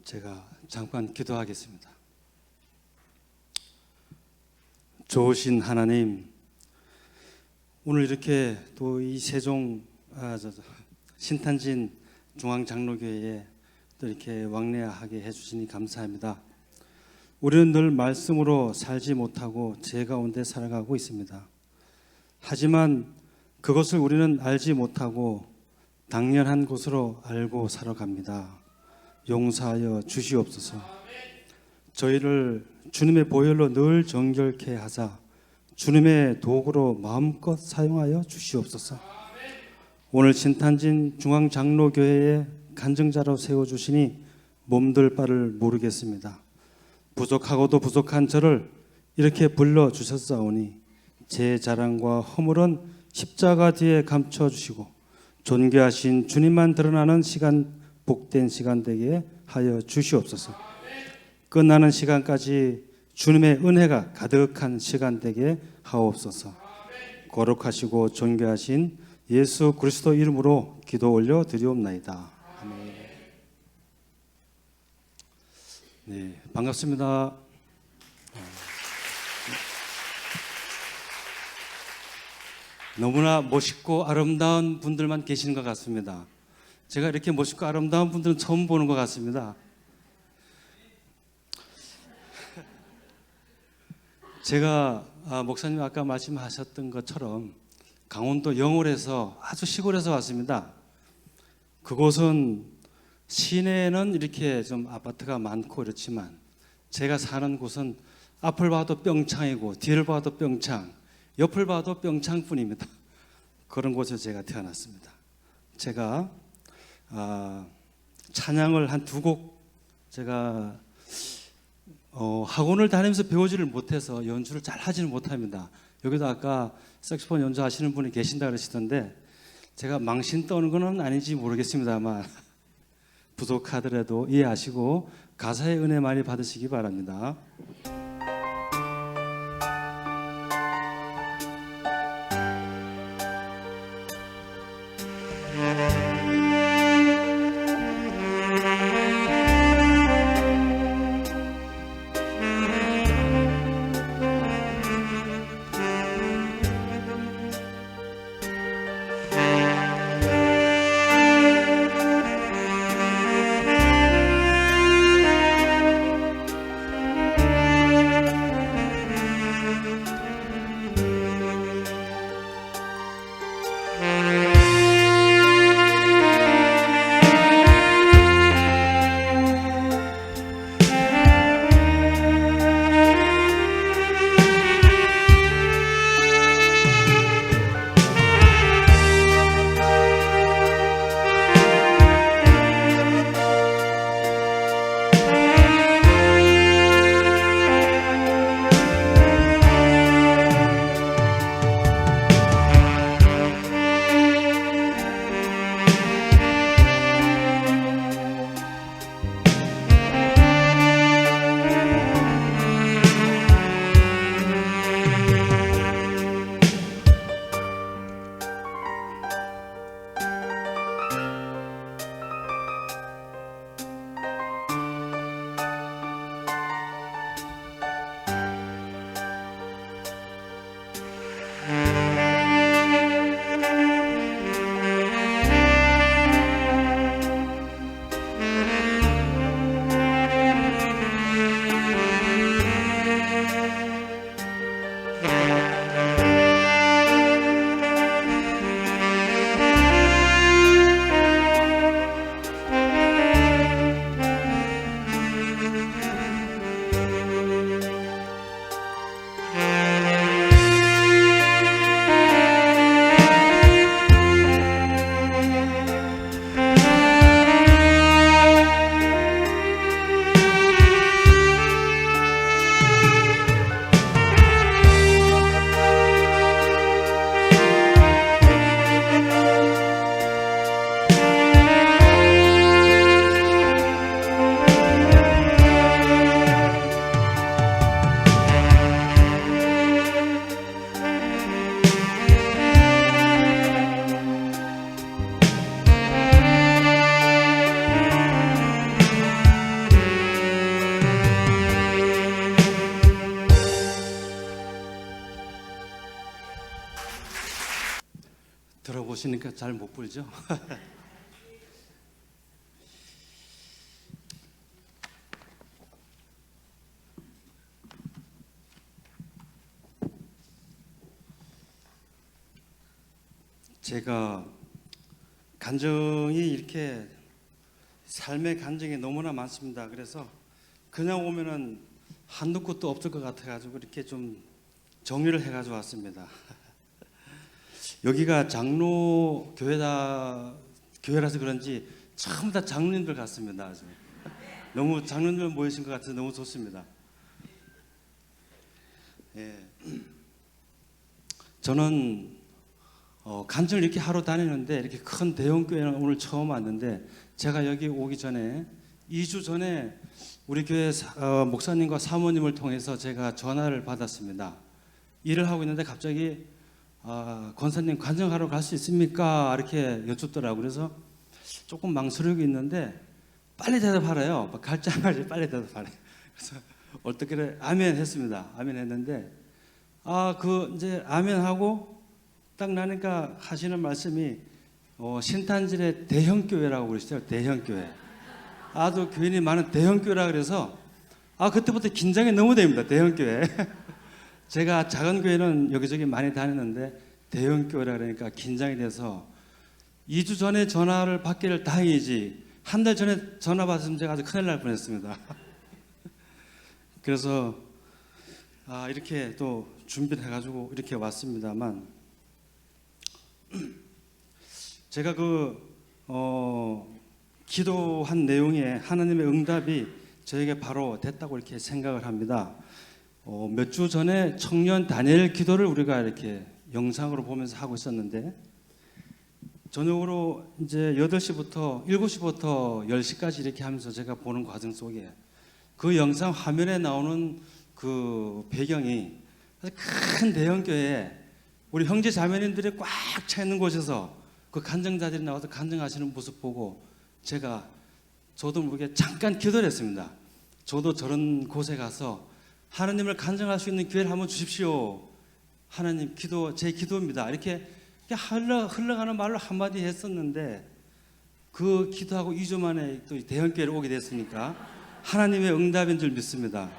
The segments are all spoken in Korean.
제가 잠깐 기도하겠습니다. 좋으신 하나님, 오늘 이렇게 또 이 세종 신탄진 중앙장로교회에 또 이렇게 왕래하게 해주시니 감사합니다. 우리는 늘 말씀으로 살지 못하고 죄 가운데 살아가고 있습니다. 하지만 그것을 우리는 알지 못하고 당연한 것으로 알고 살아갑니다. 용서하여 주시옵소서. 저희를 주님의 보혈로 늘 정결케 하사 주님의 도구로 마음껏 사용하여 주시옵소서. 오늘 신탄진 중앙장로교회에 간증자로 세워주시니 몸둘 바를 모르겠습니다. 부족하고도 부족한 저를 이렇게 불러주셨사오니 제 자랑과 허물은 십자가 뒤에 감춰주시고 존귀하신 주님만 드러나는 시간, 복된 시간 되게 하여 주시옵소서. 끝나는 시간까지 주님의 은혜가 가득한 시간 되게 하옵소서. 거룩하시고 존귀하신 예수 그리스도 이름으로 기도 올려 드리옵나이다. 아멘. 네, 반갑습니다. 너무나 멋있고 아름다운 분들만 계시는 것 같습니다. 제가 이렇게 멋있고 아름다운 분들은 처음 보는 것 같습니다. 제가 목사님 아까 말씀하셨던 것처럼 강원도 영월에서 아주 시골에서 왔습니다. 그곳은 시내에는 이렇게 좀 아파트가 많고 그렇지만 제가 사는 곳은 앞을 봐도 뿅창이고 뒤를 봐도 뿅창, 옆을 봐도 뿅창뿐입니다. 그런 곳에서 제가 태어났습니다. 제가 찬양을 한 2곡 제가 학원을 다니면서 배우지를 못해서 연주를 잘 하지는 못합니다. 여기도 아까 색소폰 연주하시는 분이 계신다 그러시던데 제가 망신 떠는 건 아닌지 모르겠습니다만 부족하더라도 이해하시고 가사의 은혜 많이 받으시기 바랍니다. 보시니까 잘 못 불죠? 제가 간증이 이렇게 삶의 간증이 너무나 많습니다. 그래서 그냥 오면은 한두 곳도 없을 것 같아가지고 이렇게 좀 정리를 해가지고 왔습니다. 여기가 장로 교회라서 그런지 전부 다 장로님들 같습니다. 아주. 너무 장로님들 모이신 것 같아서 너무 좋습니다. 예. 저는 간증을 이렇게 하러 다니는데 이렇게 큰 대형 교회는 오늘 처음 왔는데 제가 여기 오기 전에 2주 전에 우리 교회 목사님과 사모님을 통해서 제가 전화를 받았습니다. 일을 하고 있는데 갑자기 권사님 간증하러 갈 수 있습니까? 이렇게 여쭙더라고요. 그래서 조금 망설이고 있는데 빨리 대답하래요. 갈지 안 갈지 빨리 대답하래요. 그래서 어떻게 아멘 했습니다. 아멘 했는데 이제 아멘 하고 딱 나니까 하시는 말씀이 신탄질의 대형 교회라고 그러시죠. 대형 교회. 아주 교인이 많은 대형 교회라 그래서 그때부터 긴장이 너무 됩니다. 대형 교회. 제가 작은 교회는 여기저기 많이 다녔는데 대형 교회라 그러니까 긴장이 돼서 2주 전에 전화를 받기를 다행이지 한 달 전에 전화 받았으면 제가 아주 큰일 날 뻔했습니다. 그래서 이렇게 또 준비를 해가지고 이렇게 왔습니다만 제가 기도한 내용에 하나님의 응답이 저에게 바로 됐다고 이렇게 생각을 합니다. 몇 주 전에 청년 다니엘 기도를 우리가 이렇게 영상으로 보면서 하고 있었는데 저녁으로 이제 8시부터 7시부터 10시까지 이렇게 하면서 제가 보는 과정 속에 그 영상 화면에 나오는 그 배경이 아주 큰 대형 교회에 우리 형제 자매님들이 꽉 차 있는 곳에서 그 간증자들이 나와서 간증하시는 모습 보고 저도 모르게 잠깐 기도를 했습니다. 저도 저런 곳에 가서 하나님을 간증할 수 있는 기회를 한번 주십시오. 하나님 제 기도입니다. 이렇게 흘러가는 말로 한마디 했었는데 그 기도하고 2주 만에 또 대형교회를 오게 됐으니까 하나님의 응답인 줄 믿습니다.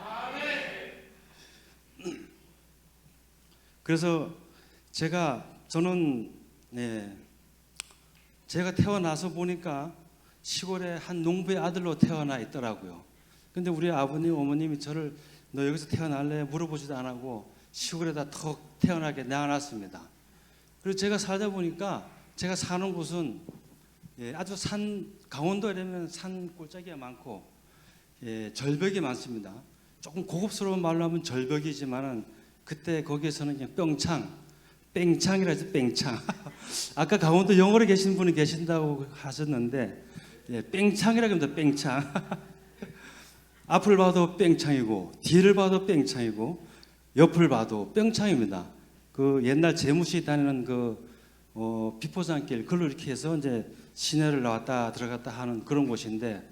그래서 저는 제가 태어나서 보니까 시골에 한 농부의 아들로 태어나 있더라고요. 근데 우리 아버님 어머님이 저를 너 여기서 태어날래 물어보지도 안 하고 시골에다 턱 태어나게 낳아놨습니다. 그리고 제가 살다 보니까 제가 사는 곳은 아주 강원도에 되면 산 골짜기가 많고 절벽이 많습니다. 조금 고급스러운 말로 하면 절벽이지만은 그때 거기에서는 그냥 뺑창이라 해서 뺑창. 아까 강원도 영어로 계신 분이 계신다고 하셨는데 뺑창이라고 합니다. 뺑창. 앞을 봐도 뺑창이고 뒤를 봐도 뺑창이고 옆을 봐도 뺑창입니다. 그 옛날 재무시 다니는 비포장길 글로 이렇게 해서 이제 시내를 나왔다 들어갔다 하는 그런 곳인데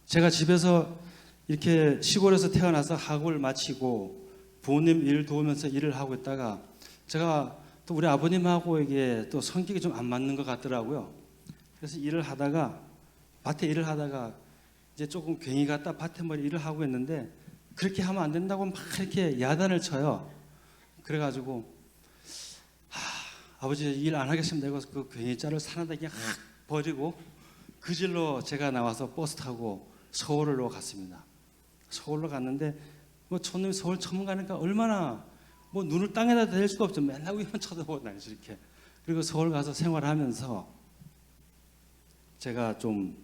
제가 집에서 이렇게 시골에서 태어나서 학업을 마치고 부모님 일 도우면서 일을 하고 있다가 제가 또 우리 아버님하고 이게 또 성격이 좀 안 맞는 것 같더라고요. 그래서 밭에 일을 하다가 이제 조금 괜히 갔다 밭에 일을 하고 있는데 그렇게 하면 안 된다고 막 이렇게 야단을 쳐요. 그래가지고 아버지 일 안 하겠습니다. 이거 그 괜히 자를 산에다 그냥 확 버리고 그 길로 제가 나와서 버스 타고 서울로 갔습니다. 서울로 갔는데 촌놈이 서울 처음 가니까 얼마나 눈을 땅에다 댈 수가 없죠. 맨날 위만 쳐다보고 다니죠 이렇게. 그리고 서울 가서 생활하면서 제가 좀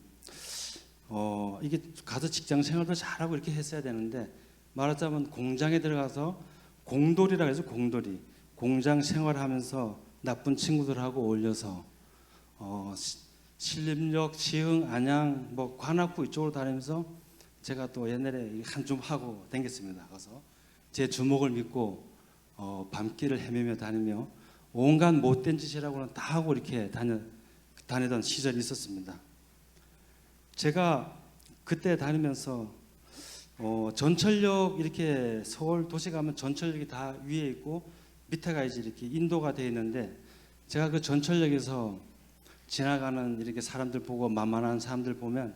이게 가서 직장 생활도 잘하고 이렇게 했어야 되는데 말하자면 공장에 들어가서 공돌이라 해서 공장 생활하면서 나쁜 친구들하고 어울려서 신림역, 지흥, 안양, 관악구 이쪽으로 다니면서 제가 또 옛날에 한 줌 하고 다녔습니다. 가서 제 주먹을 믿고 밤길을 헤매며 다니며 온갖 못된 짓이라고는 다 하고 이렇게 다니던 시절이 있었습니다. 제가 그때 다니면서 전철역 이렇게 서울 도시 가면 전철역이 다 위에 있고 밑에가 이제 이렇게 인도가 되어 있는데 제가 그 전철역에서 지나가는 이렇게 사람들 보고 만만한 사람들 보면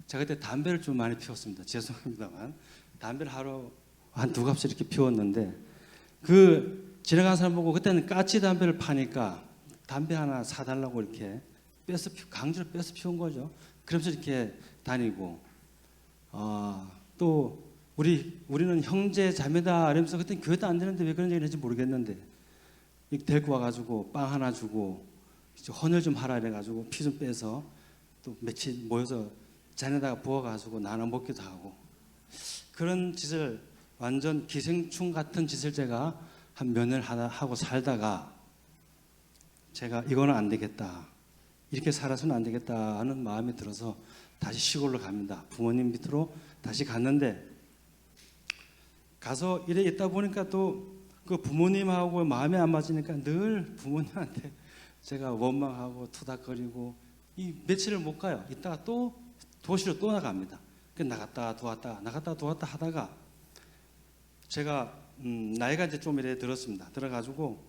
제가 그때 담배를 좀 많이 피웠습니다. 죄송합니다만 담배를 하루 한 2갑씩 이렇게 피웠는데 그 지나가는 사람 보고 그때는 까치 담배를 파니까 담배 하나 사달라고 이렇게 강제로 뺏어 피운 거죠. 그러면서 이렇게 다니고 또 우리는 형제 자매다 이러면서 그때 교회도 안 되는데 왜 그런 얘기를 했는지 모르겠는데 데리고 와가지고 빵 하나 주고 헌혈 좀 하라 이래가지고 피 좀 빼서 또 며칠 모여서 잔에다가 부어가지고 나눠 먹기도 하고 그런 짓을 완전 기생충 같은 짓을 제가 한 몇 년 하고 살다가 제가 이거는 안 되겠다 이렇게 살아서는 안 되겠다 하는 마음이 들어서 다시 시골로 갑니다. 부모님 밑으로 다시 갔는데 가서 이래 있다 보니까 또 그 부모님하고 마음이 안 맞으니까 늘 부모님한테 제가 원망하고 투닥거리고 이 며칠을 못 가요. 이따가 또 도시로 또 나갑니다. 나갔다 들어왔다 하다가 제가 나이가 이제 좀 이래 들었습니다. 들어가지고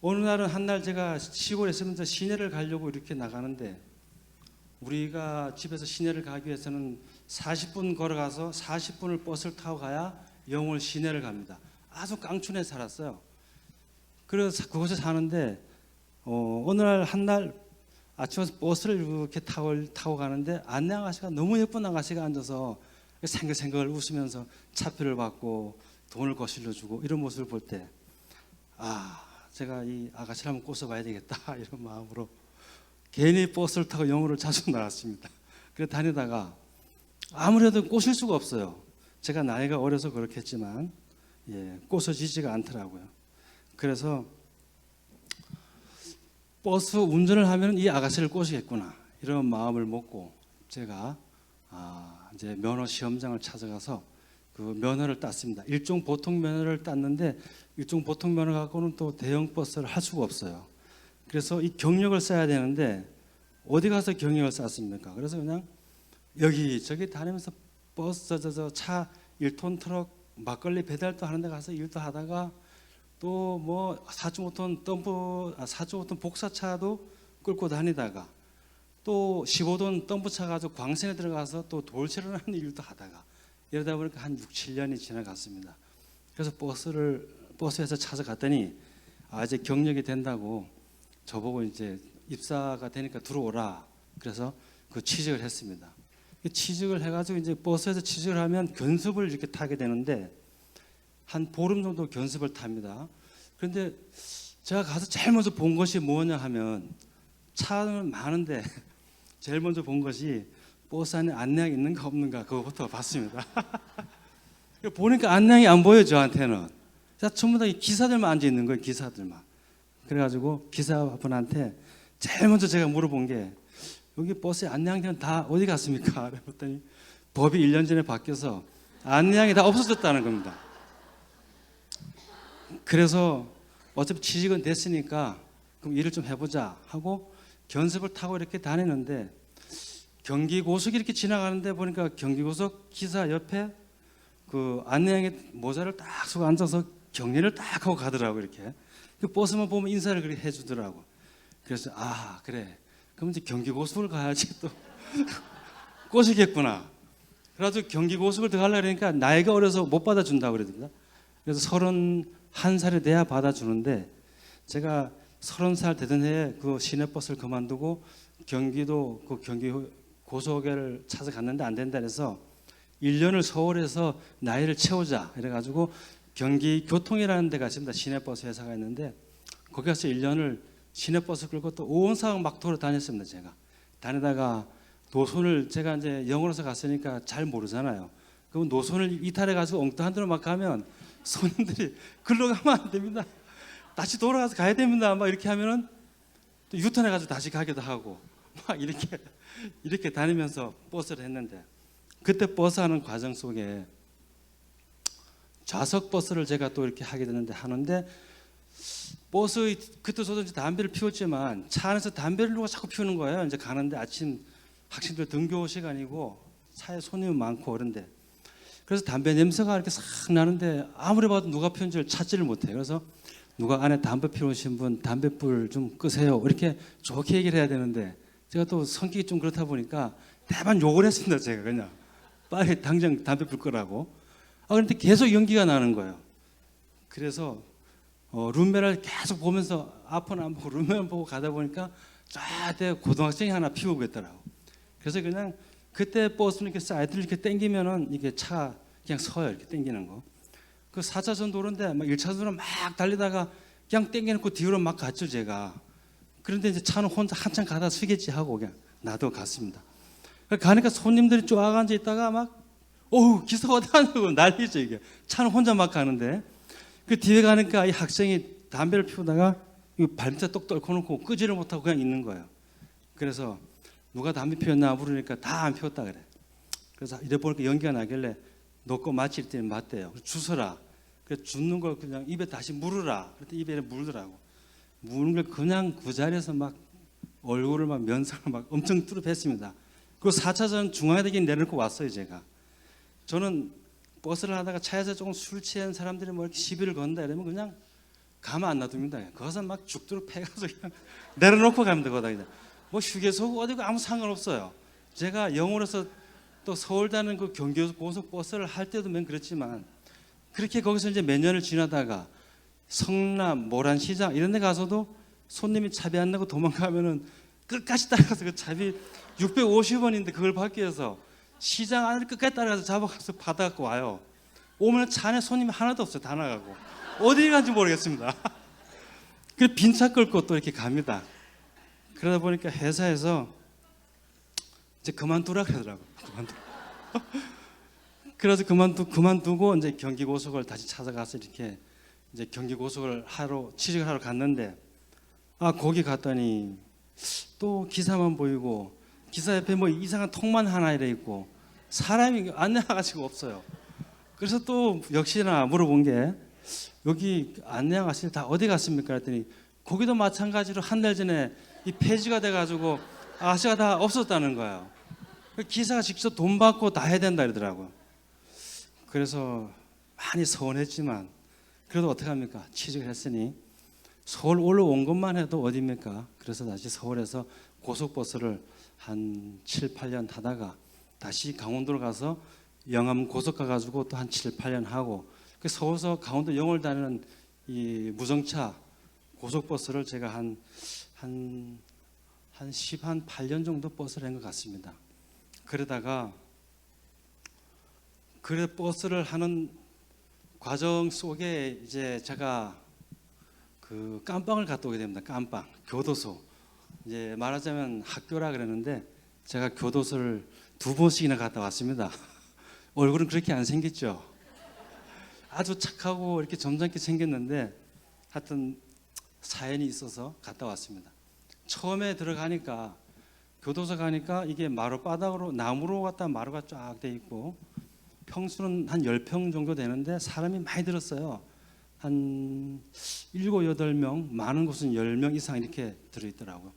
어느 날은 한 날 제가 시골에 있으면서 시내를 가려고 이렇게 나가는데 우리가 집에서 시내를 가기 위해서는 40분 걸어가서 40분을 버스를 타고 가야 영월 시내를 갑니다. 아주 깡촌에 살았어요. 그래서 그곳에 사는데 어느 날 한 날 아침에 버스를 이렇게 타고 가는데 안내 아가씨가 너무 예쁜 아가씨가 앉아서 생글생글 웃으면서 차표를 받고 돈을 거실러 주고 이런 모습을 볼 때 제가 이 아가씨를 한번 꼬셔봐야 되겠다 이런 마음으로 괜히 버스를 타고 영월을 자주 나갔습니다. 그래 다니다가 아무래도 꼬실 수가 없어요. 제가 나이가 어려서 그렇겠지만 꼬셔지지가 않더라고요. 그래서 버스 운전을 하면 이 아가씨를 꼬시겠구나 이런 마음을 먹고 제가 이제 면허 시험장을 찾아가서 그 면허를 땄습니다. 일종 보통 면허를 땄는데 일종 보통 면허 갖고는 또 대형 버스를 할 수가 없어요. 그래서 이 경력을 쌓아야 되는데 어디 가서 경력을 쌓습니까? 그래서 그냥 여기저기 다니면서 버스 차 1톤 트럭 막걸리 배달도 하는 데 가서 일도 하다가 또 뭐 4.5톤 복사차도 끌고 다니다가 또 15톤 덤프차 가지고 광산에 들어가서 또 돌체를 하는 일도 하다가 이러다 보니까 한 6, 7년이 지나갔습니다. 그래서 버스에서 찾아갔더니 이제 경력이 된다고 저보고 이제 입사가 되니까 들어오라. 그래서 그 취직을 했습니다. 취직을 해가지고 이제 버스에서 취직을 하면 견습을 이렇게 타게 되는데 한 보름 정도 견습을 탑니다. 그런데 제가 가서 제일 먼저 본 것이 뭐냐 하면 차는 많은데 제일 먼저 본 것이 버스 안에 안내양이 있는가 없는가 그거부터 봤습니다. 보니까 안내양이 안 보여요 저한테는. 전부 다 기사들만 앉아 있는 거예요. 기사들만. 그래가지고 기사분한테 제일 먼저 제가 물어본 게 여기 버스에 안내양들은 다 어디 갔습니까? 그랬더니 법이 1년 전에 바뀌어서 안내양이 다 없어졌다는 겁니다. 그래서 어차피 취직은 됐으니까 그럼 일을 좀 해보자 하고 견습을 타고 이렇게 다니는데 경기고속이 이렇게 지나가는데 보니까 경기고속 기사 옆에 그 안내양이 모자를 딱 쓰고 앉아서 경례를 딱 하고 가더라고 이렇게. 그 버스만 보면 인사를 그렇게 해주더라고. 그래서 그래. 그럼 이제 경기고속을 가야지 또 꼬시겠구나. 그래가지고 경기고속을 들어가려고 그러니까 나이가 어려서 못 받아준다고 그러더라. 그래서 31살이 돼야 받아주는데 제가 30살 되던 해에 그 시내버스를 그만두고 경기도 그 경기고속을 찾아갔는데 안 된다 그래서 1년을 서울에서 나이를 채우자 이래가지고 경기교통이라는 데가 있습니다. 시내버스 회사가 있는데 거기 가서 1년을 시내버스 끌고 또 온 막 돌아다녔습니다. 제가 다니다가 노선을 제가 이제 영어로서 갔으니까 잘 모르잖아요. 그럼 노선을 이탈해 가지고 엉뚱한 데로 막 가면 손님들이 글로 가면 안 됩니다. 다시 돌아가서 가야 됩니다. 막 이렇게 하면은 또 유턴해 가지고 다시 가기도 하고 막 이렇게 다니면서 버스를 했는데 그때 버스 하는 과정 속에 좌석 버스를 제가 또 이렇게 하게 됐는데 하는데 버스 그때 저도 이제 담배를 피웠지만 차 안에서 담배를 누가 자꾸 피우는 거예요. 이제 가는데 아침 학생들 등교 시간이고 차에 손님이 많고 그런데 그래서 담배 냄새가 이렇게 싹 나는데 아무리 봐도 누가 피운지를 찾지를 못해요. 그래서 누가 안에 담배 피우신 분 담배불 좀 끄세요. 이렇게 좋게 얘기를 해야 되는데 제가 또 성격이 좀 그렇다 보니까 대만 욕을 했습니다. 제가 그냥 빨리 당장 담배불 끄라고. 그런데 계속 연기가 나는 거예요. 그래서 룸메를 계속 보면서 앞은 안 보고 룸메만 보고 가다 보니까 저한테 고등학생이 하나 피우고 있더라고. 그래서 그냥 그때 버스는 이렇게 사이드를 이렇게 당기면은 이게 차 그냥 서요. 이렇게 당기는 거. 그 4차선 도로인데 막 1차선으로 막 달리다가 그냥 당겨놓고 뒤로 막 갔죠 제가. 그런데 이제 차는 혼자 한참 가다 서겠지 하고 그냥 놔두고 갔습니다. 가니까 손님들이 쫙 앉아 있다가 막 어우 기사 어디 가냐고 난리죠 이게. 차는 혼자 막 가는데 그 뒤에 가니까 이 학생이 담배를 피우다가 발밑에 똑 떨고 놓고 끄지를 못하고 그냥 있는 거예요. 그래서 누가 담배 피웠나 물으니까 다 안 피웠다 그래. 그래서 이래 보니까 연기가 나길래 너 거 마칠 때는 맞대요. 주서라. 그래서 줍는 걸 그냥 입에 다시 물으라. 그랬더니 입에 물더라고. 무는 걸 그냥 그 자리에서 막 얼굴을 막 면상을 막 엄청 뚜렷했습니다. 그리고 4차선 중앙에다 내려놓고 왔어요 제가. 저는 버스를 하다가 차에서 조금 술 취한 사람들이 뭐 이렇게 시비를 건다 이러면 그냥 가만 안 놔둡니다. 거기서 막 죽도록 패가서 그냥 내려놓고 갑니다. 거기다 그냥. 뭐 휴게소 어디고 아무 상관없어요. 제가 영어로서 또 서울 다는 그 경기 고속버스를 할 때도 맨 그렇지만 그렇게 거기서 이제 몇 년을 지나다가 성남 모란시장 이런 데 가서도 손님이 차비 안 내고 도망가면은 끝까지 따라가서 그 차비 650원인데 그걸 받기 위해서 시장 안을 끝까지 따라가서 잡아가서 받아갖고 와요. 오면 차 안에 손님이 하나도 없어요. 다 나가고 어디 간지 모르겠습니다. 그 빈 차 끌고 또 이렇게 갑니다. 그러다 보니까 회사에서 이제 그만두라 그러더라고. 그래서 그만두고 이제 경기고속을 다시 찾아가서 이렇게 이제 경기고속을 취직을 하러 갔는데 거기 갔더니 또 기사만 보이고 기사 옆에 뭐 이상한 통만 하나 이래 있고 사람이 안내가지고 없어요. 그래서 또 역시나 물어본 게 여기 안내양 아저씨 다 어디 갔습니까? 그랬더니 거기도 마찬가지로 한 달 전에 이 폐지가 돼가지고 아저씨가 다 없었다는 거예요. 기사가 직접 돈 받고 다 해야 된다 이러더라고요. 그래서 많이 서운했지만 그래도 어떡합니까? 취직을 했으니 서울 올라온 것만 해도 어디입니까? 그래서 다시 서울에서 고속버스를 한 7, 8년 타다가 다시 강원도로 가서 영암 고속 가가지고 또 한 7, 8년 하고 그 서울에서 강원도 영월 다니는 이 무정차 고속버스를 제가 한 8년 정도 버스를 한 것 같습니다. 그러다가 버스를 하는 과정 속에 이제 제가 그 깜빵을 갔다 오게 됩니다. 깜빵, 교도소. 이제 말하자면 학교라 그러는데 제가 교도소를 2번씩이나 갔다 왔습니다. 얼굴은 그렇게 안 생겼죠. 아주 착하고 이렇게 점잖게 생겼는데 하여튼 사연이 있어서 갔다 왔습니다. 처음에 들어가니까 교도소 가니까 이게 마룻바닥으로 나무로 갖다 마루가 쫙 돼 있고 평수는 한 10평 정도 되는데 사람이 많이 들었어요. 한 7, 8명, 많은 곳은 10명 이상 이렇게 들어있더라고요.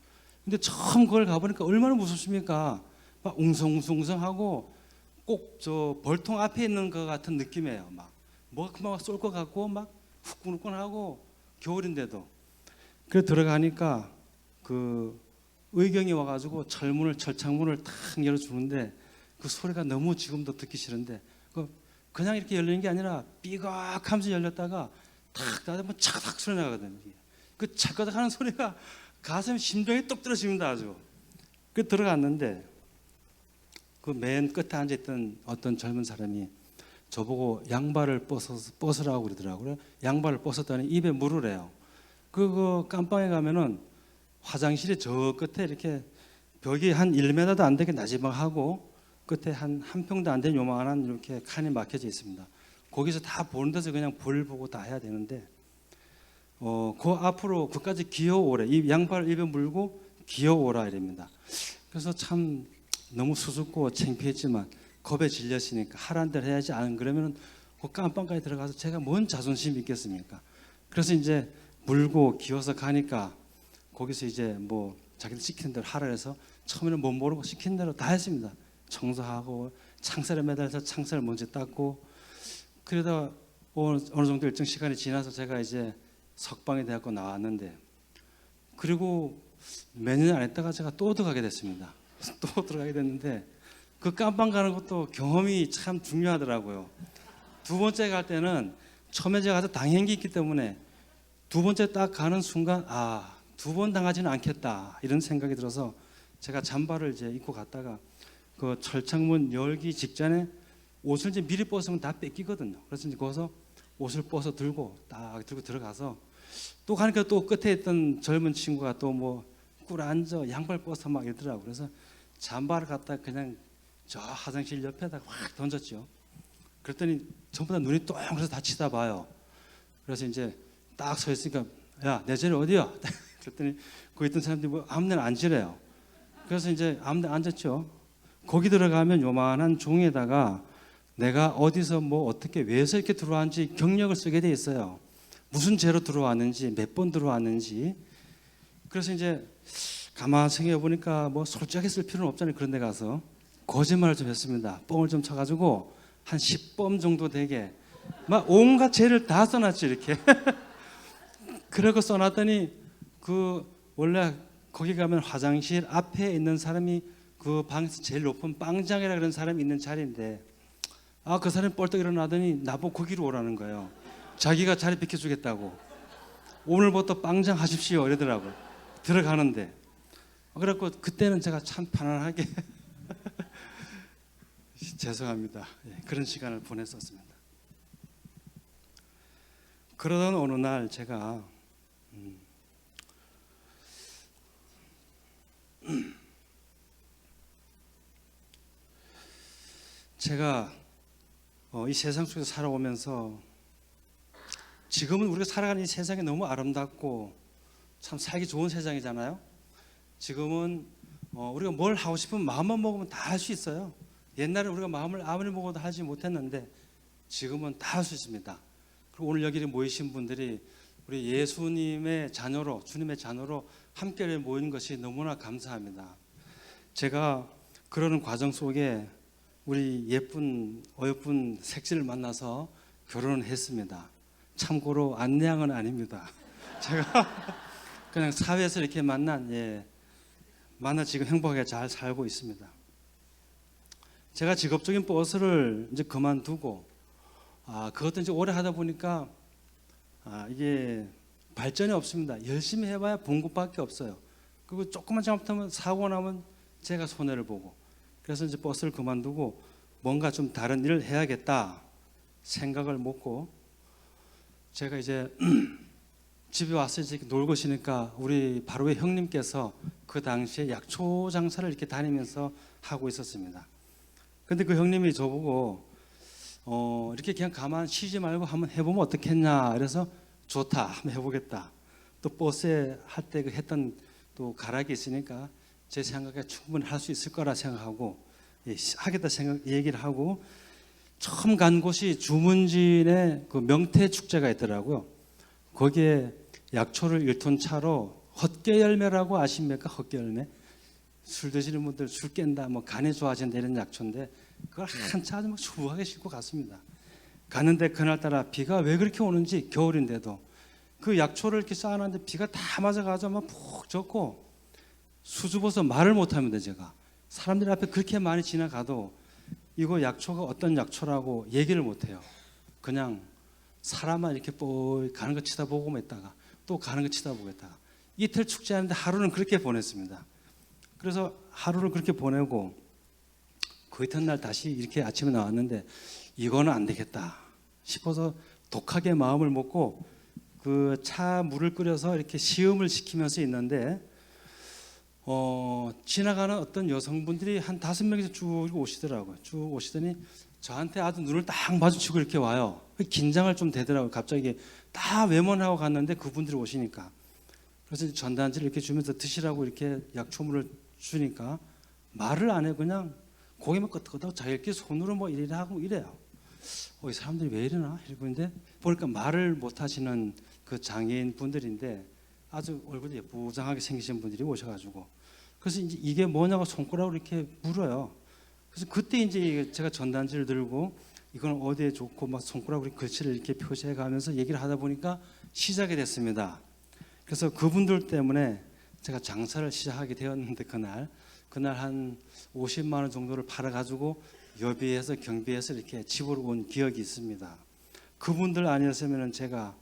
근데 처음 그걸 가보니까 얼마나 무섭습니까? 막 웅성웅성하고 꼭 저 벌통 앞에 있는 것 같은 느낌이에요. 뭐가 금방 쏠 것 같고 막 후끈후끈하고 겨울인데도. 그래 들어가니까 그 의경이 와가지고 철창문을 탁 열어주는데 그 소리가 너무 지금도 듣기 싫은데 그냥 이렇게 열리는 게 아니라 삐걱하면서 열렸다가 탁 닫으면 차닥 소리 나거든요. 그 차가닥 하는 소리가 가슴 심장에 똑 떨어집니다. 아주. 그 들어갔는데 그 맨 끝에 앉아있던 어떤 젊은 사람이 저보고 양발을 벗으라고 그러더라고요. 양발을 벗었더니 입에 물을 해요. 그 깜빵에 가면은 화장실이 저 끝에 이렇게 벽이 한 1m도 안 되게 나지막하고 끝에 한 평도 안 되는 요만한 이렇게 칸이 막혀져 있습니다. 거기서 다 보는 데서 그냥 볼 보고 다 해야 되는데 그 앞으로 그까지 기어오래. 이 양발을 입에 물고 기어오라 이랍니다. 그래서 참 너무 수줍고 창피했지만 겁에 질렸으니까 하란 대로 해야지. 안 그러면 그 깜빵까지 들어가서 제가 뭔 자존심이 있겠습니까? 그래서 이제 물고 기어서 가니까 거기서 이제 뭐 자기들 시키는 대로 하라 해서 처음에는 못 모르고 시키는 대로 다 했습니다. 청소하고 창살에 매달려서 창살을 먼저 닦고 그러다 어느 정도 일정 시간이 지나서 제가 이제 석방이 되었고 나왔는데, 그리고 몇 년 안 했다가 제가 또 들어가게 됐습니다. 또 들어가게 됐는데 그 깜빵 가는 것도 경험이 참 중요하더라고요. 두 번째 갈 때는 처음에 제가 가서 당연기 있기 때문에 두 번째 딱 가는 순간 두 번 당하지는 않겠다 이런 생각이 들어서 제가 잠바를 이제 입고 갔다가 그 철창문 열기 직전에 옷을 이제 미리 벗으면 다 뺏기거든요. 그래서 이제 거기서 옷을 벗어 들고 딱 들고 들어가서 또 가니까 또 끝에 있던 젊은 친구가 또 뭐 꿇어앉아 양발 벗어 막 이러더라고요. 그래서 잠바를 갖다 그냥 저 화장실 옆에다가 확 던졌죠. 그랬더니 전부 다 눈이 똥그래서 다 치다봐요. 그래서 이제 딱 서 있으니까 야, 내 자리 어디야? 그랬더니 거기 있던 사람들이 뭐 아무데나 앉으래요. 그래서 이제 아무데나 앉았죠. 거기 들어가면 요만한 종이에다가 내가 어디서 뭐 어떻게 왜서 이렇게 들어왔는지 경력을 쓰게 돼 있어요. 무슨 죄로 들어왔는지 몇 번 들어왔는지. 그래서 이제 가만 생각해 보니까 뭐 솔직하게 쓸 필요는 없잖아요. 그런 데 가서 거짓말을 좀 했습니다. 뻥을 좀 쳐가지고 한 10범 정도 되게 막 온갖 죄를 다 써놨지 이렇게. 그러고 써놨더니 그 원래 거기 가면 화장실 앞에 있는 사람이 그 방에서 제일 높은 빵장이라 그런 사람이 있는 자리인데 그 사람이 뻘떡 일어나더니 나보고 거기로 오라는 거예요. 자기가 자리 비켜주겠다고. 오늘부터 빵장 하십시오 이러더라고요. 들어가는데. 그래갖고 그때는 제가 참 편안하게 죄송합니다. 그런 시간을 보냈었습니다. 그러던 어느 날 제가 이 세상 속에서 살아오면서 지금은 우리가 살아가는 이 세상이 너무 아름답고 참 살기 좋은 세상이잖아요. 지금은 우리가 뭘 하고 싶으면 마음만 먹으면 다 할 수 있어요. 옛날에 우리가 마음을 아무리 먹어도 하지 못했는데 지금은 다 할 수 있습니다. 그리고 오늘 여기 모이신 분들이 우리 예수님의 자녀로, 주님의 자녀로 함께 모인 것이 너무나 감사합니다. 제가 그러는 과정 속에 우리 예쁜 어여쁜 색시를 만나서 결혼을 했습니다. 참고로 안내양은 아닙니다. 제가 그냥 사회에서 이렇게 만나 지금 행복하게 잘 살고 있습니다. 제가 직업적인 버스를 이제 그만두고 그것도 이제 오래 하다 보니까 이게 발전이 없습니다. 열심히 해봐야 본 것밖에 없어요. 그리고 조금만 잘못하면 사고 나면 제가 손해를 보고. 그래서 이제 버스를 그만두고 뭔가 좀 다른 일을 해야겠다 생각을 먹고 제가 이제 집에 와서 이제 놀고 있으니까 우리 바로의 형님께서 그 당시에 약초 장사를 이렇게 다니면서 하고 있었습니다. 근데 그 형님이 저보고 이렇게 그냥 가만 쉬지 말고 한번 해보면 어떻겠냐. 그래서 좋다, 한번 해보겠다. 또 버스에 할 때 했던 또 가락이 있으니까 제 생각에 충분히 할 수 있을 거라 생각하고 하겠다 생각 얘기를 하고 처음 간 곳이 주문진에 그 명태 축제가 있더라고요. 거기에 약초를 1톤 차로 헛개열매라고 아십니까? 헛개열매. 술 드시는 분들 술 깬다, 뭐 간이 좋아진다 이런 약초인데 그걸 한 차 막 수북하게 싣고 갔습니다. 가는데 그날따라 비가 왜 그렇게 오는지 겨울인데도 그 약초를 이렇게 쌓아놨는데 비가 다 맞아가지고 막 푹 젖고 수줍어서 말을 못합니다. 제가 사람들 앞에 그렇게 많이 지나가도 이거 약초가 어떤 약초라고 얘기를 못해요. 그냥 사람만 이렇게 가는 거 치다보고 있다가 또 가는 거 치다보고 있다가 이틀 축제하는데 하루는 그렇게 보냈습니다. 그래서 하루를 그렇게 보내고 그 이튿날 다시 이렇게 아침에 나왔는데 이거는 안 되겠다 싶어서 독하게 마음을 먹고 그 차 물을 끓여서 이렇게 시음을 시키면서 있는데 지나가는 어떤 여성분들이 한 5명이서 쭉 오시더라고요. 쭉 오시더니 저한테 아주 눈을 딱 마주치고 이렇게 와요. 긴장을 좀 되더라고요. 갑자기 다 외면하고 갔는데 그분들이 오시니까. 그래서 전단지를 이렇게 주면서 드시라고 이렇게 약초물을 주니까 말을 안 해요. 그냥 고개만 끄덕끄덕 자기끼리 손으로 뭐 이래 하고 이래요. 이 사람들이 왜 이러나? 이러고 있는데 보니까 말을 못 하시는 그 장애인 분들인데 아주 얼굴이 예쁘장하게 생기신 분들이 오셔가지고 그래서 이제 이게 뭐냐고 손가락으로 이렇게 물어요. 그래서 그때 이제 제가 전단지를 들고 이건 어디에 좋고 막 손가락으로 글씨를 이렇게 표시해 가면서 얘기를 하다 보니까 시작이 됐습니다. 그래서 그분들 때문에 제가 장사를 시작하게 되었는데 그날 한 50만 원 정도를 팔아 가지고 여비해서 경비해서 이렇게 집으로 온 기억이 있습니다. 그분들 아니었으면 제가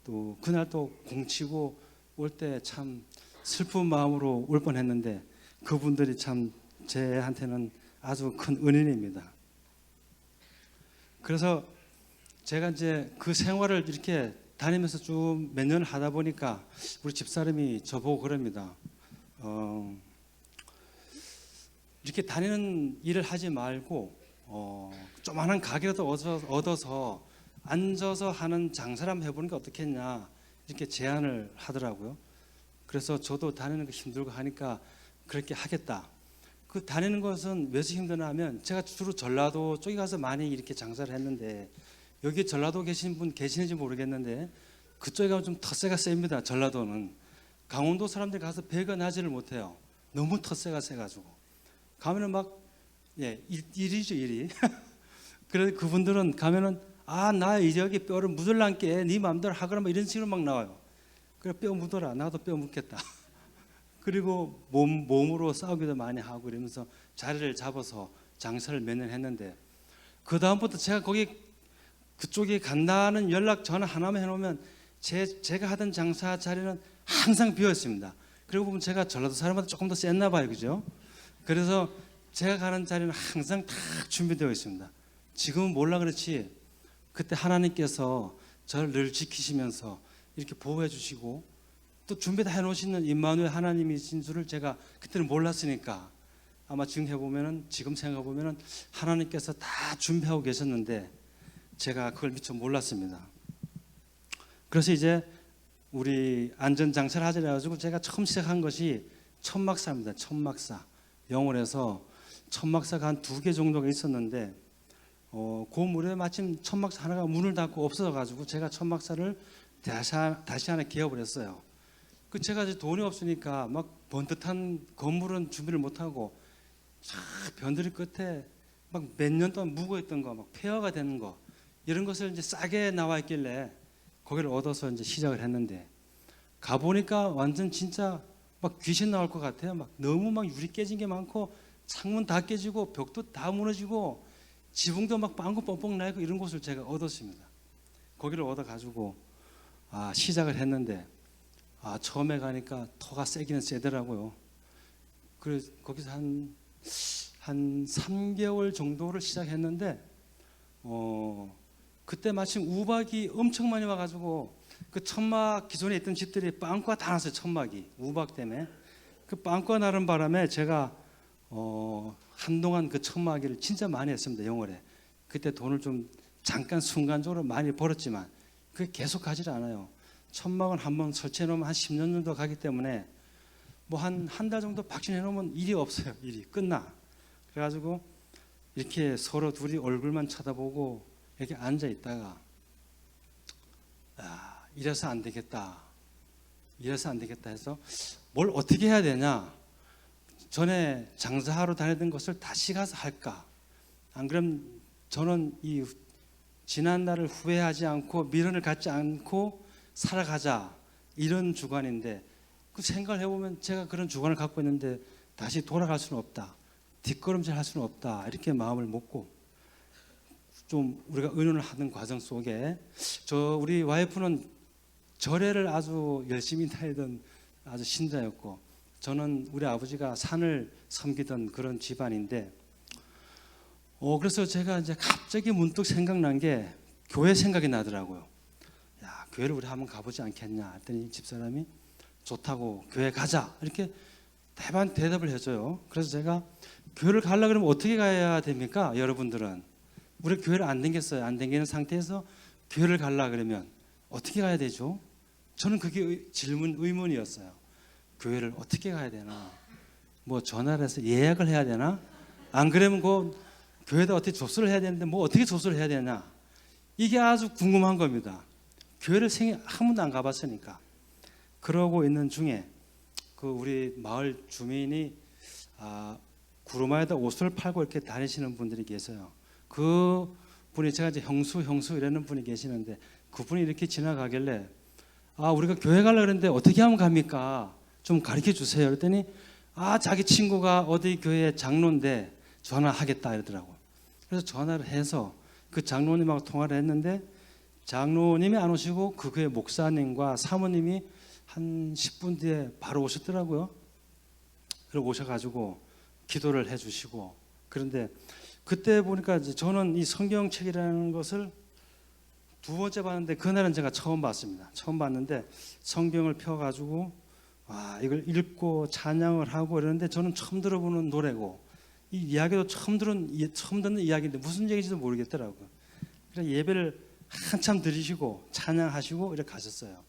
또 그날 또 공치고 올 때 참 슬픈 마음으로 올 뻔했는데 그분들이 참 제한테는 아주 큰 은인입니다. 그래서 제가 이제 그 생활을 이렇게 다니면서 쭉 몇 년을 하다 보니까 우리 집사람이 저보고 그럽니다. 이렇게 다니는 일을 하지 말고 조그마한 가게라도 얻어서 앉아서 하는 장사를 한번 해보는 게 어떻겠냐 이렇게 제안을 하더라고요. 그래서 저도 다니는 거 힘들고 하니까 그렇게 하겠다. 그 다니는 것은 왜서 힘드나 하면 제가 주로 전라도 쪽에 가서 많이 이렇게 장사를 했는데 여기 전라도 계신 분 계시는지 모르겠는데 그쪽에 가면 좀 텃세가 셉니다. 전라도는 강원도 사람들 가서 배건하지를 못해요. 너무 텃세가 세가지고 가면은 막 일이죠 일이. 그래서 그분들은 가면은 나 여기 뼈를 묻을란게 네 마음대로 하거나 뭐 이런 식으로 막 나와요. 그래 뼈 묻어라 나도 뼈 묻겠다. 그리고 몸으로 싸우기도 많이 하고 이러면서 자리를 잡아서 장사를 몇 년 했는데 그 다음부터 제가 그쪽에 간다는 연락 전화 하나만 해놓으면 제가 하던 장사 자리는 항상 비어 있습니다. 그리고 보면 제가 전라도 사람보다 조금 더 셌나 봐요, 그죠? 그래서 제가 가는 자리는 항상 다 준비되어 있습니다. 지금은 몰라 그렇지 그때 하나님께서 저를 늘 지키시면서 이렇게 보호해 주시고 또 준비 다 해놓으시는 임마누엘 하나님이신 줄을 제가 그때는 몰랐으니까 아마 지금 생각해 보면은 하나님께서 다 준비하고 계셨는데 제가 그걸 미처 몰랐습니다. 그래서 이제 우리 안전장사를 하자 해가지고 제가 처음 시작한 것이 천막사입니다. 천막사 영월에서 천막사가 한 2개 정도가 있었는데 그 무렵에 마침 천막사 하나가 문을 닫고 없어져가지고 제가 천막사를 다시 하나 개업을 했어요. 그 제가 이제 돈이 없으니까 막 번듯한 건물은 준비를 못하고 변두리 끝에 막 몇 년 동안 묵어있던 거, 막 폐허가 되는 거 이런 것을 이제 싸게 나와 있길래 거기를 얻어서 이제 시작을 했는데 가보니까 완전 진짜 막 귀신 나올 것 같아요. 막 너무 막 유리 깨진 게 많고 창문 다 깨지고 벽도 다 무너지고 지붕도 막 빵꾸 뻥뻥 나고 이런 곳을 제가 얻었습니다. 거기를 얻어가지고 시작을 했는데 처음에 가니까 터가 세기는 세더라고요. 그래서 거기서 한 3개월 정도를 시작했는데 그때 마침 우박이 엄청 많이 와가지고 그 천막 기존에 있던 집들이 빵꾸가 다 났어요. 천막이 우박 때문에 그 빵꾸가 나는 바람에 제가 한동안 그 천막일을 진짜 많이 했습니다. 영월에 그때 돈을 좀 잠깐 순간적으로 많이 벌었지만 그게 계속 가지 않아요. 천막은 한번 설치해 놓으면 한 10년 정도 가기 때문에 뭐 한 달 정도 박신해 놓으면 일이 없어요. 일이 끝나. 그래가지고 이렇게 서로 둘이 얼굴만 쳐다보고 이렇게 앉아 있다가 이래서 안 되겠다 해서 뭘 어떻게 해야 되냐. 전에 장사하러 다니던 것을 다시 가서 할까. 안 그러면 저는 이 지난 날을 후회하지 않고 미련을 갖지 않고 살아가자 이런 주관인데 그 생각을 해보면 제가 그런 주관을 갖고 있는데 다시 돌아갈 수는 없다. 뒷걸음질 할 수는 없다. 이렇게 마음을 먹고 좀 우리가 의논을 하는 과정 속에 우리 와이프는 절에를 아주 열심히 다니던 아주 신자였고 저는 우리 아버지가 산을 섬기던 그런 집안인데 그래서 제가 이제 갑자기 문득 생각난 게 교회 생각이 나더라고요. 교회를 우리 한번 가보지 않겠냐 했더니 집사람이 좋다고 교회 가자 이렇게 대답을 해줘요. 그래서 제가 교회를 가려고 그러면 어떻게 가야 됩니까? 여러분들은 우리 교회를 안 다녔어요. 안 다니는 상태에서 교회를 가려고 그러면 어떻게 가야 되죠? 저는 그게 의문이었어요. 교회를 어떻게 가야 되나? 뭐 전화를 해서 예약을 해야 되나? 안 그러면 그 교회에다 어떻게 조서를 해야 되는데 뭐 어떻게 조서를 해야 되냐? 이게 아주 궁금한 겁니다. 교회를 한 번도 안 가봤으니까. 그러고 있는 중에 그 우리 마을 주민이 구루마에다 옷을 팔고 이렇게 다니시는 분들이 계세요. 그 분이 제가 이제 형수 이러는 분이 계시는데 그분이 이렇게 지나가길래 우리가 교회 가려고 그랬는데 어떻게 하면 갑니까? 좀 가르쳐 주세요. 그랬더니 자기 친구가 어디 교회 장로인데 전화하겠다 이러더라고요. 그래서 전화를 해서 그 장로님하고 통화를 했는데 장로님이 안 오시고 그 교회 목사님과 사모님이 한 10분 뒤에 바로 오셨더라고요. 그리고 오셔가지고 기도를 해주시고 그런데 그때 보니까 이제 저는 이 성경책이라는 것을 두 번째 봤는데 그날은 제가 처음 봤습니다. 처음 봤는데 성경을 펴가지고 이걸 읽고 찬양을 하고 이러는데 저는 처음 들어보는 노래고 이 이야기도 처음 듣는 이야기인데 무슨 얘기인지도 모르겠더라고요. 그래서 예배를 한참 드리시고 찬양하시고 이렇게 가셨어요.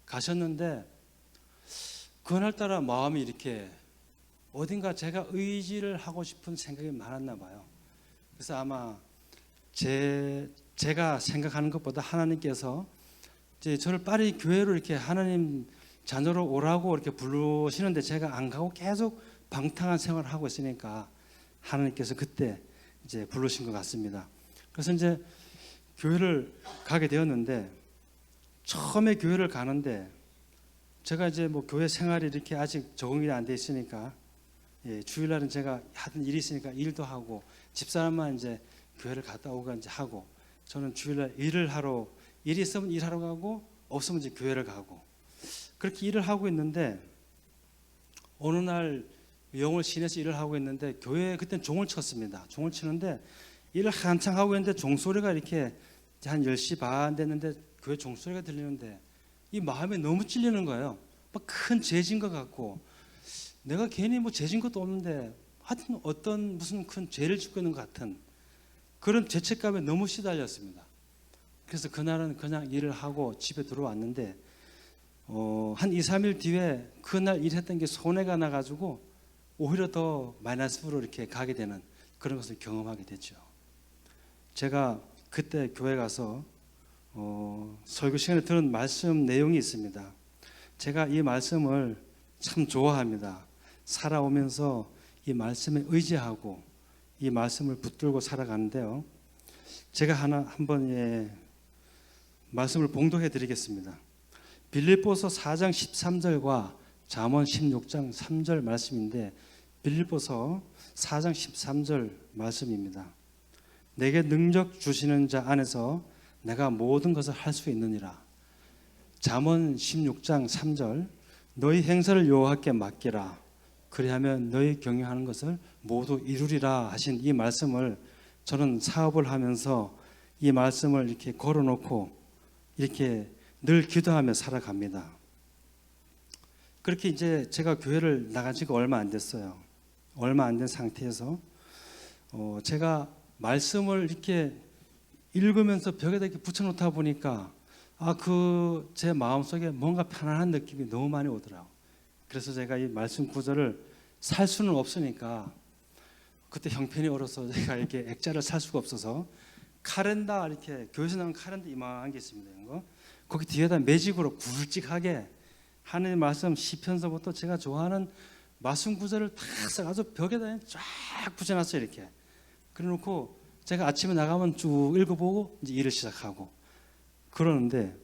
가셨는데 그날따라 마음이 이렇게 어딘가 제가 의지를 하고 싶은 생각이 많았나 봐요. 그래서 아마 제가 생각하는 것보다 하나님께서 이제 저를 빨리 교회로 이렇게 하나님 자녀로 오라고 이렇게 부르시는데 제가 안 가고 계속 방탕한 생활을 하고 있으니까 하나님께서 그때 이제 부르신 것 같습니다. 그래서 이제 교회를 가게 되었는데 처음에 교회를 가는데 제가 이제 뭐 교회 생활이 이렇게 아직 적응이 안 돼 있으니까 주일날은 제가 하던 일이 있으니까 일도 하고 집사람만 이제 교회를 갔다 오고 이제 하고 저는 주일날 일이 있으면 일하러 가고 없으면 이제 교회를 가고 그렇게 일을 하고 있는데 어느 날 영월 시내에서 일을 하고 있는데 교회에 그때는 종을 쳤습니다. 종을 치는데 일을 한창 하고 있는데 종소리가 이렇게 한 10시 반 됐는데 교회 종소리가 들리는데 이 마음에 너무 찔리는 거예요. 막 큰 죄진 것 같고 내가 괜히 뭐 죄진 것도 없는데 하여튼 어떤 무슨 큰 죄를 짓고 있는 것 같은 그런 죄책감에 너무 시달렸습니다. 그래서 그날은 그냥 일을 하고 집에 들어왔는데 한 2, 3일 뒤에 그날 일했던 게 손해가 나가지고 오히려 더 마이너스로 이렇게 가게 되는 그런 것을 경험하게 됐죠. 제가 그때 교회 가서 설교 시간에 들은 말씀 내용이 있습니다. 제가 이 말씀을 참 좋아합니다. 살아오면서 이 말씀에 의지하고 이 말씀을 붙들고 살아가는데요. 제가 한번 말씀을 봉독해 드리겠습니다. 빌립보서 4장 13절과 잠언 16장 3절 말씀인데 빌립보서 4장 13절 말씀입니다. 내게 능력 주시는 자 안에서 내가 모든 것을 할 수 있느니라. 잠언 16장 3절 너희 행사를 여호와께 맡기라. 그리하면 너희 경영하는 것을 모두 이루리라 하신 이 말씀을 저는 사업을 하면서 이 말씀을 이렇게 걸어놓고 이렇게 늘 기도하며 살아갑니다. 그렇게 이제 제가 교회를 나간 지가 얼마 안 됐어요. 얼마 안 된 상태에서 제가 말씀을 이렇게 읽으면서 벽에다 이렇게 붙여놓다 보니까 제 마음속에 뭔가 편안한 느낌이 너무 많이 오더라고요. 그래서 제가 이 말씀 구절을 살 수는 없으니까 그때 형편이 어려서 제가 이렇게 액자를 살 수가 없어서 카렌다 이렇게 교회에서 나온 카렌다 이만한 게 있습니다. 이거. 거기 뒤에다 매직으로 굵직하게 하나님 말씀 시편서부터 제가 좋아하는 말씀 구절을 다 써가지고 벽에다 쫙 붙여놨어요. 이렇게. 그래놓고 제가 아침에 나가면 쭉 읽어보고 이제 일을 시작하고 그러는데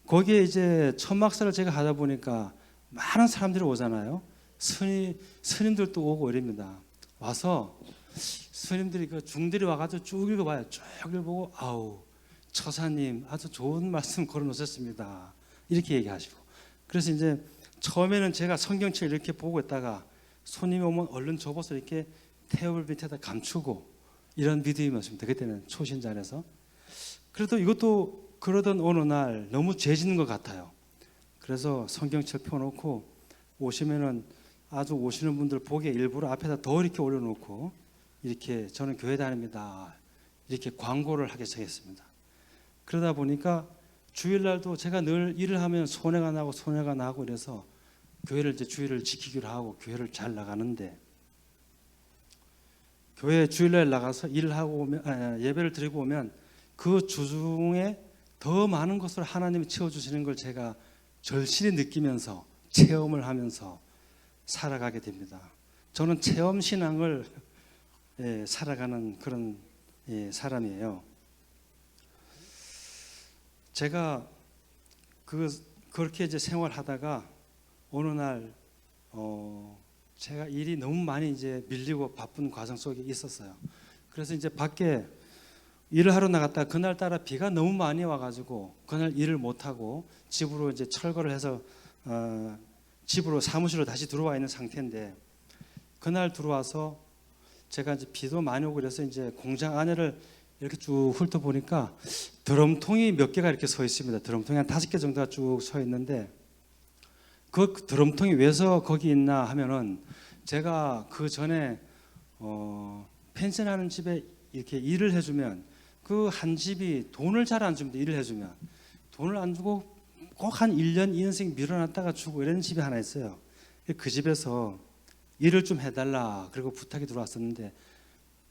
거기에 이제 천막사를 제가 하다 보니까 많은 사람들이 오잖아요. 스님들도 오고 이럽니다. 와서 스님들이 중들이 와가지고 쭉 읽어봐요. 쭉 읽어보고 처사님 아주 좋은 말씀 걸어놓으셨습니다. 이렇게 얘기하시고 그래서 이제 처음에는 제가 성경책을 이렇게 보고 있다가 손님이 오면 얼른 접어서 이렇게 테이블 밑에다 감추고 이런 믿음이었습니다. 그때는 초신자라서. 그래도 이것도 그러던 어느 날 너무 죄짓는 것 같아요. 그래서 성경책 펴놓고 오시면은 아주 오시는 분들 보기에 일부러 앞에다 더 이렇게 올려놓고 이렇게 저는 교회 다닙니다. 이렇게 광고를 하기 시작했습니다. 그러다 보니까 주일날도 제가 늘 일을 하면 손해가 나고 이래서 교회를 이제 주일을 지키기로 하고 교회를 잘 나가는데 교회 주일날 나가서 일을 하고 오면 예배를 드리고 오면 그 주중에 더 많은 것을 하나님이 채워주시는 걸 제가 절실히 느끼면서 체험을 하면서 살아가게 됩니다. 저는 체험신앙을 살아가는 그런 사람이에요. 제가 그렇게 이제 생활하다가 어느 날 제가 일이 너무 많이 이제 밀리고 바쁜 과정 속에 있었어요. 그래서 이제 밖에 일을 하러 나갔다 그날따라 비가 너무 많이 와가지고 그날 일을 못 하고 집으로 이제 철거를 해서 집으로 사무실로 다시 들어와 있는 상태인데, 그날 들어와서 제가 이제 비도 많이 오고 그래서 이제 공장 안에를 이렇게 쭉 훑어보니까 드럼통이 몇 개가 이렇게 서 있습니다. 드럼통이 한 5개 정도가 쭉 서 있는데, 그 드럼통이 왜서 거기 있나 하면은 제가 그 전에 펜션하는 집에 이렇게 일을 해주면 그 한 집이 돈을 잘 안 줍니다. 일을 해주면 돈을 안 주고 꼭 한 1년 2년씩 밀어놨다가 주고 이런 집이 하나 있어요. 그 집에서 일을 좀 해달라 그리고 부탁이 들어왔었는데,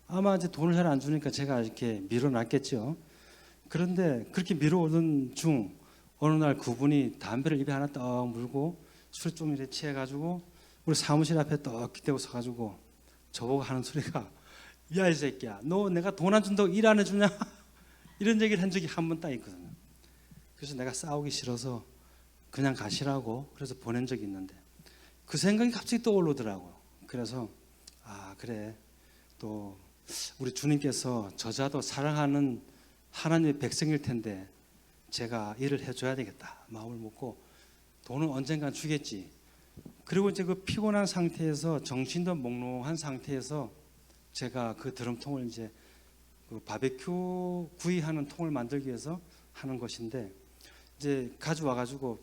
아마 이제 돈을 잘 안 주니까 제가 이렇게 밀어놨겠죠. 그런데 그렇게 밀어오던 중 어느 날 그분이 담배를 입에 하나 떡 물고 술 좀 이렇게 취해가지고 우리 사무실 앞에 떡 기대고 서가지고 저보고 하는 소리가, 야 이 새끼야, 너 내가 돈 안 준다고 일 안 해주냐? 이런 얘기를 한 적이 한 번 딱 있거든요. 그래서 내가 싸우기 싫어서 그냥 가시라고 그래서 보낸 적이 있는데, 그 생각이 갑자기 떠오르더라고요. 그래서 그래, 또 우리 주님께서 저자도 사랑하는 하나님의 백성일 텐데 제가 일을 해줘야 되겠다 마음을 먹고, 돈은 언젠간 주겠지. 그리고 이제 그 피곤한 상태에서 정신도 몽롱한 상태에서 제가 그 드럼통을 이제 그 바베큐 구이하는 통을 만들기 위해서 하는 것인데, 이제 가져와 가지고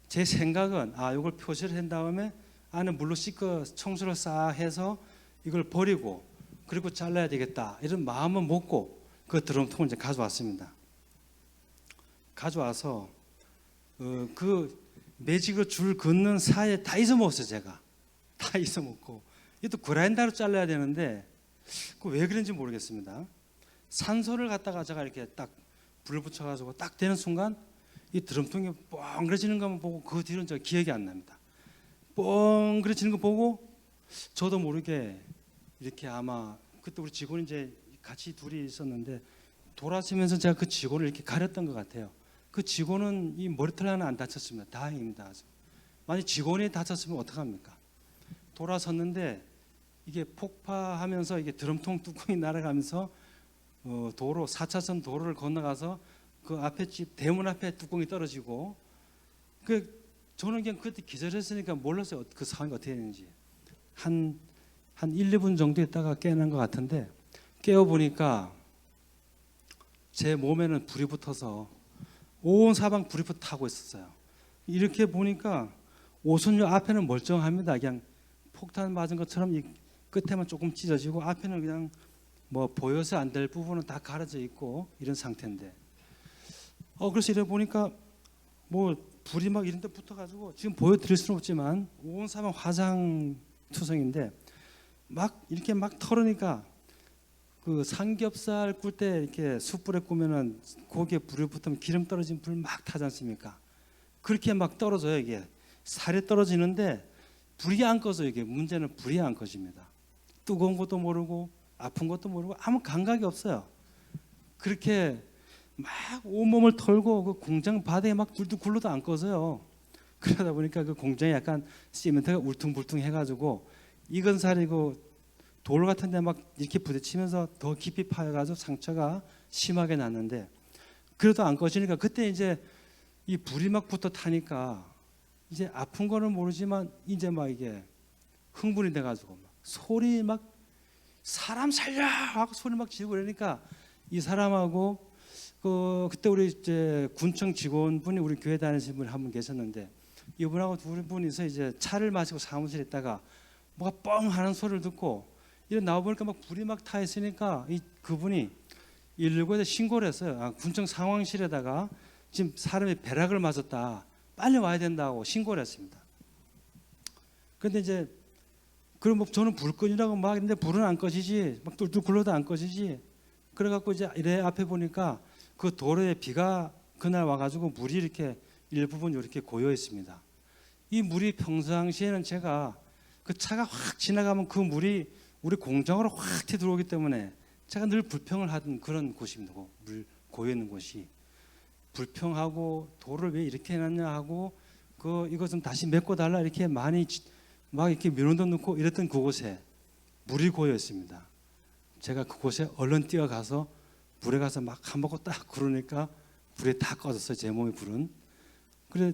제 생각은 이걸 표시를 한 다음에 안에 물로 씻고 청소를 싹 해서 이걸 버리고 그리고 잘라야 되겠다 이런 마음은 먹고 그 드럼통을 이제 가져왔습니다. 가져와서 그 매직으로 줄 긋는 사이에 다 잊어먹었어요. 제가 다 잊어먹고, 이것도 그라인더로 잘라야 되는데 그 왜 그런지 모르겠습니다. 산소를 갖다가 제가 이렇게 딱 불을 붙여가지고 딱 되는 순간 이 드럼통이 뻥그러지는 것만 보고 그 뒤로는 제가 기억이 안 납니다. 뻥그러지는 거 보고 저도 모르게 이렇게, 아마 그때 우리 직원이 이제 같이 둘이 있었는데 돌아서면서 제가 그 직원을 이렇게 가렸던 것 같아요. 그 직원은 이 머리털 하나 안 다쳤습니다. 다행입니다. 만약 직원이 다쳤으면 어떡합니까? 돌아섰는데 이게 폭파하면서 이게 드럼통 뚜껑이 날아가면서 도로 4차선 도로를 건너가서 그 앞에 집 대문 앞에 뚜껑이 떨어지고, 저는 그냥 그때 기절했으니까 몰랐어요. 그 상황이 어떻게 되는지. 한 1, 2분 정도 있다가 깨어난 것 같은데, 깨어보니까 제 몸에는 불이 붙어서 온 사방 불이 타고 있었어요. 이렇게 보니까 오선료 앞에는 멀쩡합니다. 그냥 폭탄 맞은 것처럼 이 끝에만 조금 찢어지고 앞에는 그냥 뭐 보여서 안 될 부분은 다 가려져 있고 이런 상태인데, 그래서 이래 보니까 뭐 불이 막 이런 데 붙어가지고 지금 보여드릴 수는 없지만 온 사방 화상투성인데, 막 이렇게 막 털으니까 그 삼겹살 꿀 때 이렇게 숯불에 구면은 고기에 불이 붙으면 기름 떨어진 불 막 타지 않습니까? 그렇게 막 떨어져요. 이게 살이 떨어지는데 불이 안 꺼져요. 이게 문제는 불이 안 꺼집니다. 뜨거운 것도 모르고 아픈 것도 모르고 아무 감각이 없어요. 그렇게 막 온몸을 털고 그 공장 바닥에 막 둘둘 굴러도 안 꺼져요. 그러다 보니까 그 공장이 약간 시멘트가 울퉁불퉁 해가지고 익은 살이고 돌 같은 데 막 이렇게 부딪히면서 더 깊이 파여가지고 상처가 심하게 났는데, 그래도 안 꺼지니까 그때 이제 이 불이 막 붙어 타니까 이제 아픈 거는 모르지만 이제 막 이게 흥분이 돼가지고 막 소리 막 사람 살려 하고 소리 막 지르고 그러니까 이 사람하고 그때 우리 이제 군청 직원분이 우리 교회 다니시는 분이 한 분 계셨는데, 이분하고 두 분이서 이제 차를 마시고 사무실에 있다가 뭐가 뻥 하는 소리를 듣고 이래 나와 보니까 막 불이 막 타 있으니까 그분이 119에 신고를 했어요. 군청 상황실에다가 지금 사람이 벼락을 맞았다, 빨리 와야 된다고 신고를 했습니다. 그런데 이제 그럼 뭐 저는 불 끄이라고 막 했는데 불은 안 꺼지지, 막 뚫뚫 굴러도 안 꺼지지. 그래갖고 이제 이래 앞에 보니까 그 도로에 비가 그날 와가지고 물이 이렇게 일부분 이렇게 고여 있습니다. 이 물이 평상시에는 제가 그 차가 확 지나가면 그 물이 우리 공장으로 확 들어오기 때문에 제가 늘 불평을 하던 그런 곳입니다. 물 고여 있는 곳이. 불평하고 돌을 왜 이렇게 해놨냐 하고 이거 좀 다시 메꿔 달라 이렇게 많이 막 이렇게 민원도 넣고 이랬던 그곳에 물이 고여 있습니다. 제가 그곳에 얼른 뛰어가서 물에 가서 막 한 바퀴 딱 구르니까 불이 다 꺼졌어요. 제 몸의 불은. 그래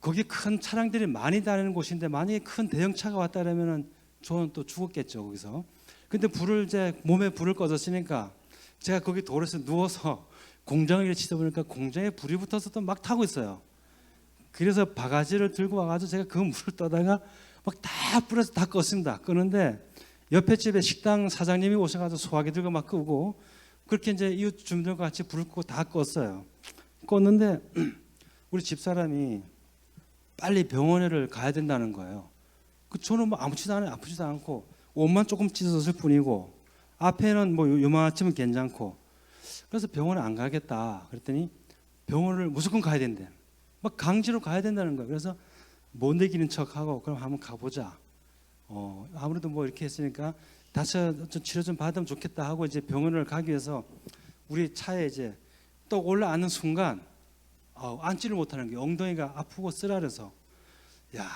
거기 큰 차량들이 많이 다니는 곳인데 만약에 큰 대형차가 왔다 그러면은 저는 또 죽었겠죠 거기서. 근데 몸에 불을 꺼졌으니까 제가 거기 돌에서 누워서 공장을 치다 보니까 공장에 불이 붙어서 또 막 타고 있어요. 그래서 바가지를 들고 와가지고 제가 그 물을 떠다가 막 다 뿌려서 다 껐습니다. 끄는데 옆에 집에 식당 사장님이 오셔가지고 소화기 들고 막 끄고 그렇게 이제 이웃 주민들과 같이 불을 끄고 다 껐어요. 껐는데 우리 집사람이 빨리 병원에를 가야 된다는 거예요. 저는 뭐 아프지도 않고 옷만 조금 찢어졌을 뿐이고 앞에는 뭐 요만하면 괜찮고 그래서 병원에 안 가겠다 그랬더니 병원을 무조건 가야 된대. 막 강제로 가야 된다는 거예요. 그래서 못 내기는 척하고 그럼 한번 가보자. 아무래도 뭐 이렇게 했으니까 다시 치료 좀 받으면 좋겠다 하고 이제 병원을 가기 위해서 우리 차에 이제 또 올라앉는 순간 앉지를 못하는 게 엉덩이가 아프고 쓰라려서 야,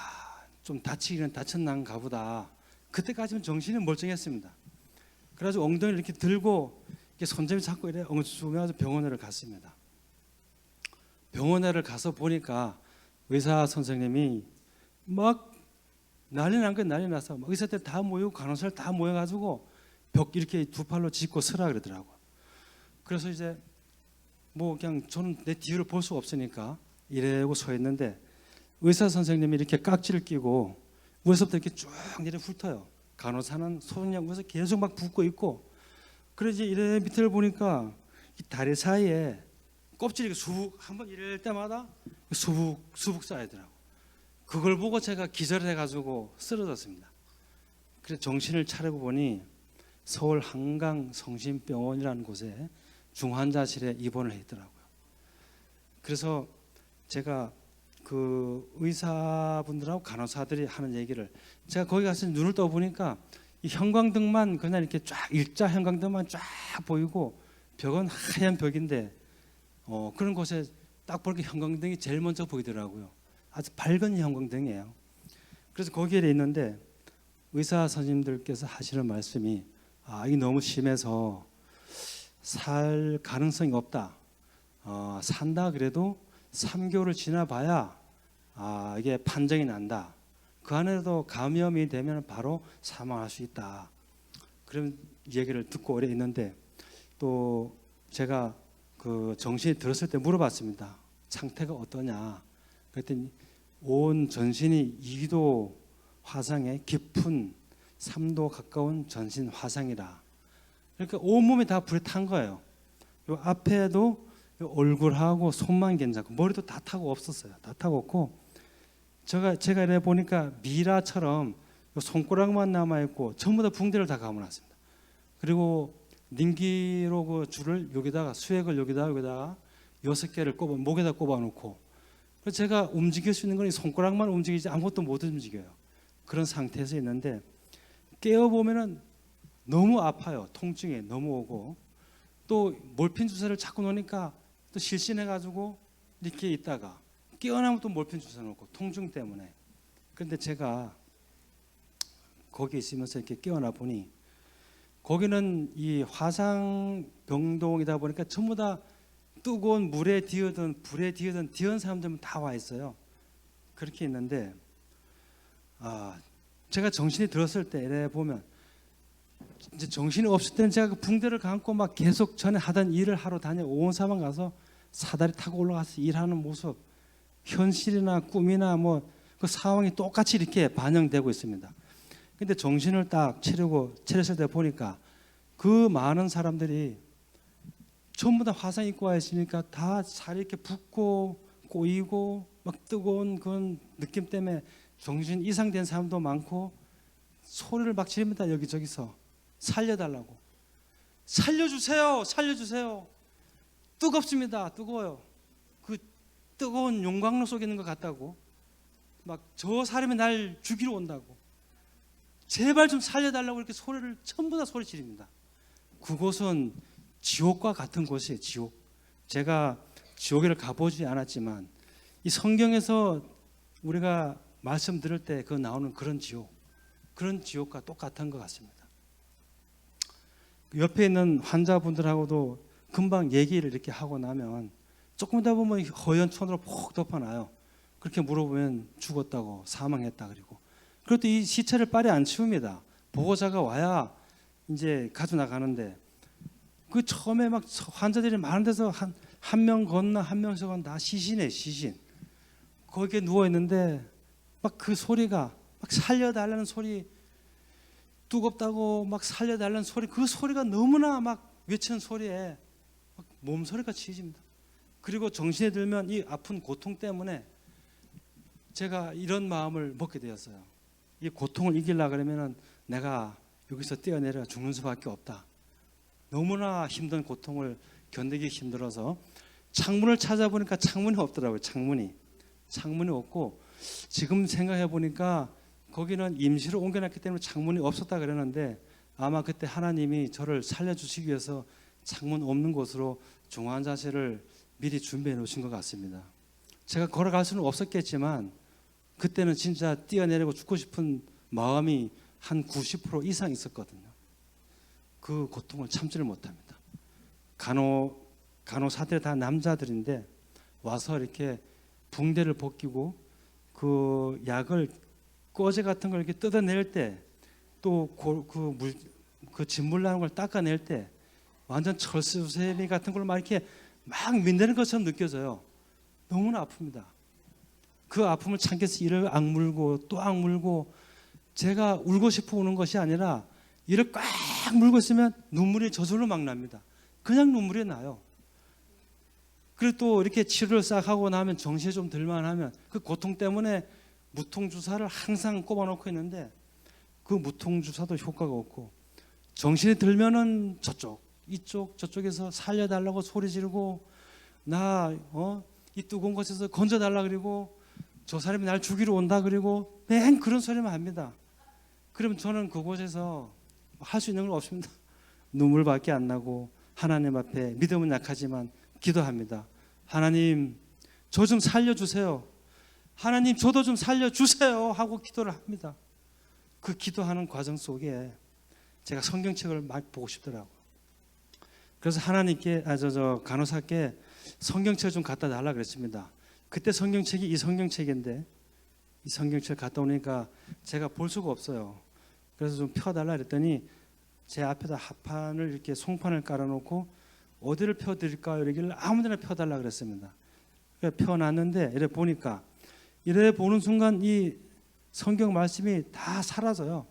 좀 다치기는 다쳤난가 보다. 그때까지는 정신이 멀쩡했습니다. 그래가지고 엉덩이를 이렇게 들고 이렇게 손잡이 잡고 이래 엉뚱해가지고 병원을 갔습니다. 병원에를 가서 보니까 의사 선생님이 막 난리 난 거예요. 난리 나서 의사들 다 모이고 간호사들 다 모여가지고 벽 이렇게 두 팔로 짚고 서라 그러더라고요. 그래서 이제 뭐 그냥 저는 내 뒤를 볼 수가 없으니까 이래고 서 있는데 의사 선생님이 이렇게 깍지를 끼고 위에서부터 이렇게 쭉 내려 훑어요. 간호사는 손이랑 위에서 계속 막 붓고 있고 그래서 이래 밑을 보니까 이 다리 사이에 껍질이 수북 한번 이럴 때마다 수북 쌓이더라고. 그걸 보고 제가 기절해가지고 쓰러졌습니다. 그래서 정신을 차리고 보니 서울 한강성심병원이라는 곳에 중환자실에 입원을 했더라고요. 그래서 제가 그 의사분들하고 간호사들이 하는 얘기를 제가 거기 가서 눈을 떠보니까 이 형광등만 그냥 이렇게 쫙 일자 형광등만 쫙 보이고 벽은 하얀 벽인데 그런 곳에 딱 보니까 형광등이 제일 먼저 보이더라고요. 아주 밝은 형광등이에요. 그래서 거기에 있는데 의사 선생님들께서 하시는 말씀이 이게 너무 심해서 살 가능성이 없다. 산다 그래도 3개월을 지나봐야 이게 판정이 난다. 그 안에도 감염이 되면 바로 사망할 수 있다. 그런 얘기를 듣고 오래 있는데 또 제가 그 정신이 들었을 때 물어봤습니다. 상태가 어떠냐? 그랬더니 온 전신이 2도 화상에 깊은 3도 가까운 전신 화상이라. 그러니까 온 몸이 다 불에 탄 거예요. 요 앞에도 요 얼굴하고 손만 괜찮고 머리도 다 타고 없었어요. 다 타고 없고 제가 이래 보니까 미라처럼 요 손가락만 남아 있고 전부 다 붕대를 다 감아놨습니다. 그리고 nim기로 그 줄을 여기다가 수액을 여기다가 6개를 꼽아 목에다 꼽아놓고 그래서 제가 움직일 수 있는 건 이 손가락만 움직이지 아무것도 못 움직여요. 그런 상태에서 있는데 깨어 보면은 너무 아파요. 통증이 너무 오고 또 몰핀 주사를 자꾸 놓으니까 또 실신해가지고 이렇게 있다가 깨어나면 또 몰핀 주사 놓고 통증 때문에. 그런데 제가 거기 있으면서 이렇게 깨어나 보니 거기는 이 화상병동이다 보니까 전부 다 뜨거운 물에 디어든 불에 디어든 사람들은 다 와 있어요. 그렇게 있는데 제가 정신이 들었을 때 이래 보면 이제 정신이 없을 때는 제가 그 붕대를 감고 막 계속 전에 하던 일을 하러 온 사람 가서 사다리 타고 올라가서 일하는 모습 현실이나 꿈이나 뭐 그 상황이 똑같이 이렇게 반영되고 있습니다. 근데 정신을 딱 차렸을 때 보니까 그 많은 사람들이 전부 다 화상 입고 와 있으니까 다 살이 이렇게 붓고 꼬이고 막 뜨거운 그런 느낌 때문에 정신 이상된 사람도 많고 소리를 막 지릅니다. 여기저기서 살려달라고. 살려주세요. 뜨겁습니다. 뜨거워요. 그 뜨거운 용광로 속에 있는 것 같다고. 막 저 사람이 날 죽이러 온다고. 제발 좀 살려달라고 이렇게 소리를 전부 다 소리 지릅니다. 그곳은 지옥과 같은 곳이에요. 지옥. 제가 지옥에를 가보지 않았지만 이 성경에서 우리가 말씀 들을 때 그 나오는 그런 지옥과 똑같은 것 같습니다. 옆에 있는 환자분들하고도 금방 얘기를 이렇게 하고 나면 조금 더 보면 허연천으로 푹 덮어놔요. 그렇게 물어보면 죽었다고, 사망했다 그리고. 그것도 이 시체를 빨리 안 치웁니다. 보호자가 와야 이제 가져 나가는데, 그 처음에 막 환자들이 많은 데서 한 명 건너 한 명씩 건너 시신에 시신. 거기에 누워 있는데 막 그 소리가 막 살려달라는 소리, 뜨겁다고 막 살려달라는 소리, 그 소리가 너무나 막 외치는 소리에 막 몸소리가 치집니다. 그리고 정신에 들면 이 아픈 고통 때문에 제가 이런 마음을 먹게 되었어요. 이 고통을 이기려고 그러면은 내가 여기서 뛰어내려 죽는 수밖에 없다. 너무나 힘든 고통을 견디기 힘들어서 창문을 찾아보니까 창문이 없더라고요. 창문이 없고, 지금 생각해 보니까 거기는 임시로 옮겨놨기 때문에 창문이 없었다 그러는데, 아마 그때 하나님이 저를 살려주시기 위해서 창문 없는 곳으로 중환자실을 미리 준비해 놓으신 것 같습니다. 제가 걸어갈 수는 없었겠지만 그때는 진짜 뛰어내리고 죽고 싶은 마음이 한 90% 이상 있었거든요. 그 고통을 참지를 못합니다. 간호사들 다 남자들인데 와서 이렇게 붕대를 벗기고 그 약을, 꺼제 같은 걸 이렇게 뜯어낼 때, 또 그 진물 나는 걸 닦아낼 때 완전 철수세미 같은 걸로 막 이렇게 막 민다는 것처럼 느껴져요. 너무나 아픕니다. 그 아픔을 참기 위해서 이를 악물고 또 악물고, 제가 울고 싶어 우는 것이 아니라 이를 꽉 물고 있으면 눈물이 저절로 막 납니다. 그냥 눈물이 나요. 그리고 또 이렇게 치료를 싹 하고 나면 정신이 좀 들만 하면 그 고통 때문에 무통주사를 항상 꼽아놓고 있는데 그 무통주사도 효과가 없고, 정신이 들면은 이쪽 저쪽에서 살려달라고 소리 지르고, 이 뜨거운 곳에서 건져달라 그리고, 저 사람이 날 죽이러 온다 그리고 맨 그런 소리만 합니다. 그러면 저는 그곳에서 할 수 있는 건 없습니다. 눈물밖에 안 나고 하나님 앞에 믿음은 약하지만 기도합니다. 하나님, 저 좀 살려주세요. 하나님, 저도 좀 살려주세요 하고 기도를 합니다. 그 기도하는 과정 속에 제가 성경책을 막 보고 싶더라고요. 그래서 하나님께, 간호사께 성경책을 좀 갖다 달라 그랬습니다. 그때 성경책이 이 성경책인데, 이 성경책을 갖다 오니까 제가 볼 수가 없어요. 그래서 좀 펴달라 그랬더니 제 앞에다 합판을 이렇게 송판을 깔아놓고 어디를 펴드릴까요? 이러길래 아무데나 펴달라 그랬습니다. 그래서 펴놨는데 이래 보니까, 이래 보는 순간 이 성경 말씀이 다 사라져요.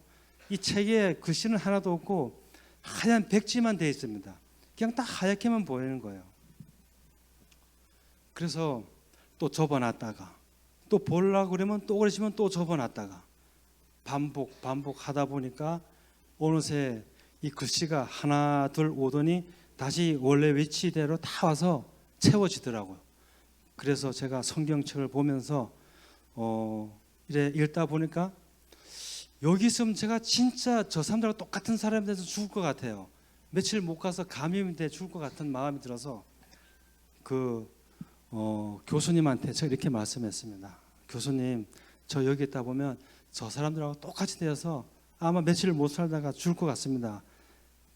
이 책에 글씨는 하나도 없고 하얀 백지만 되어 있습니다. 그냥 딱 하얗게만 보이는 거예요. 그래서 또 접어놨다가 또 보려고 그러면 또 그러시면 또 접어놨다가 반복하다 보니까 어느새 이 글씨가 하나 둘 오더니 다시 원래 위치대로 다 와서 채워지더라고요. 그래서 제가 성경책을 보면서 이래 읽다 보니까 여기 있으면 제가 진짜 저 사람들과 똑같은 사람이 돼서 죽을 것 같아요. 며칠 못 가서 감염이 돼 죽을 것 같은 마음이 들어서 교수님한테 제가 이렇게 말씀했습니다. 교수님, 저 여기 있다 보면 저 사람들하고 똑같이 되어서 아마 며칠 못 살다가 죽을 것 같습니다.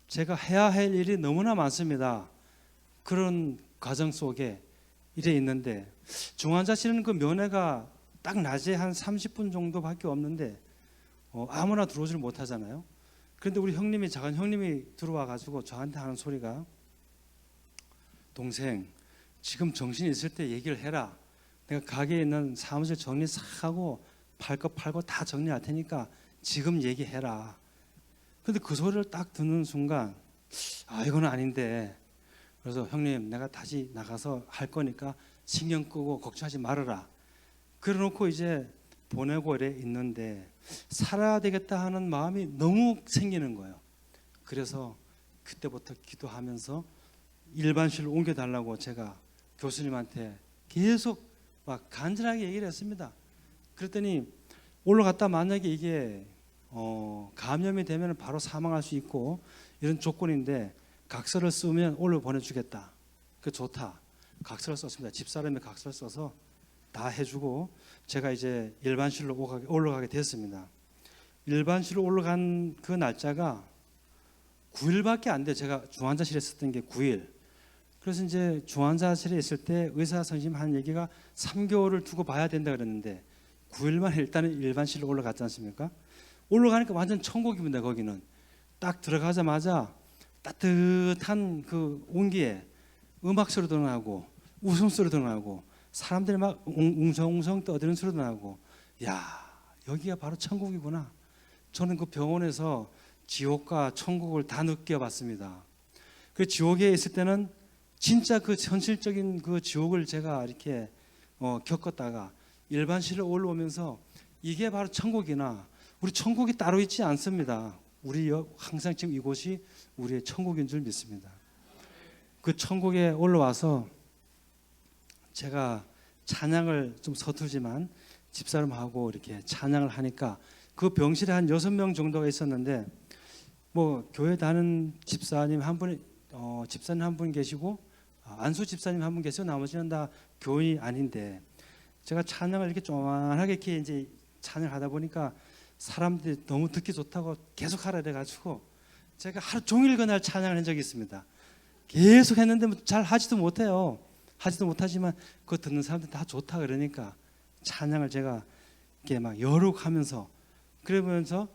제가 해야 할 일이 너무나 많습니다. 그런 과정 속에 이래 있는데, 중환자실은 그 면회가 딱 낮에 한 30분 정도밖에 없는데 아무나 들어오지를 못하잖아요. 그런데 우리 작은 형님이 들어와 가지고 저한테 하는 소리가, 동생, 지금 정신이 있을 때 얘기를 해라. 내가 가게에 있는 사무실 정리 싹 하고 팔 거 팔고 다 정리할 테니까 지금 얘기해라. 그런데 그 소리를 딱 듣는 순간, 이건 아닌데. 그래서 형님, 내가 다시 나가서 할 거니까 신경 끄고 걱정하지 말아라. 그래놓고 이제 보내고 이래 있는데 살아야 되겠다 하는 마음이 너무 생기는 거예요. 그래서 그때부터 기도하면서 일반실로 옮겨달라고 제가 교수님한테 계속 막 간절하게 얘기를 했습니다. 그랬더니 올라갔다 만약에 이게 감염이 되면 바로 사망할 수 있고 이런 조건인데 각서를 쓰면 올려 보내주겠다. 그 좋다. 각서를 썼습니다. 집사람이 각서를 써서 다 해주고 제가 이제 일반실로 올라가게 됐습니다. 일반실로 올라간 그 날짜가 9일밖에 안 돼. 제가 중환자실에 있었던 게 9일. 그래서 이제 중환자실에 있을 때 의사 선생님 한 얘기가 3개월을 두고 봐야 된다 그랬는데 9일만 일단은 일반실로 올라갔지 않습니까? 올라가니까 완전 천국입니다. 거기는 딱 들어가자마자 따뜻한 그 온기에 음악 소리도 나고 웃음소리도 나고 사람들이 막 웅성웅성 떠드는 소리도 나고, 야, 여기가 바로 천국이구나. 저는 그 병원에서 지옥과 천국을 다 느껴봤습니다. 그 지옥에 있을 때는 진짜 그 현실적인 그 지옥을 제가 이렇게 겪었다가 일반실로 올라오면서 이게 바로 천국이나, 우리 천국이 따로 있지 않습니다. 우리 항상 지금 이곳이 우리의 천국인 줄 믿습니다. 그 천국에 올라와서 제가 찬양을 좀 서툴지만 집사람하고 이렇게 찬양을 하니까 그 병실에 한 6명 정도가 있었는데, 뭐 교회 다니는 집사님 한 분, 집사님 한 분 계시고 안수 집사님 한 분 계시고 나머지는 다 교인이 아닌데, 제가 찬양을 이렇게 조만하게 이렇게 이제 찬양을 하다 보니까 사람들이 너무 듣기 좋다고 계속 하라 그래가지고 제가 하루 종일 그날 찬양을 한 적이 있습니다. 계속 했는데 잘 하지도 못해요. 하지도 못하지만 그거 듣는 사람들 다 좋다 그러니까 찬양을 제가 이렇게 막 여룩하면서, 그러면서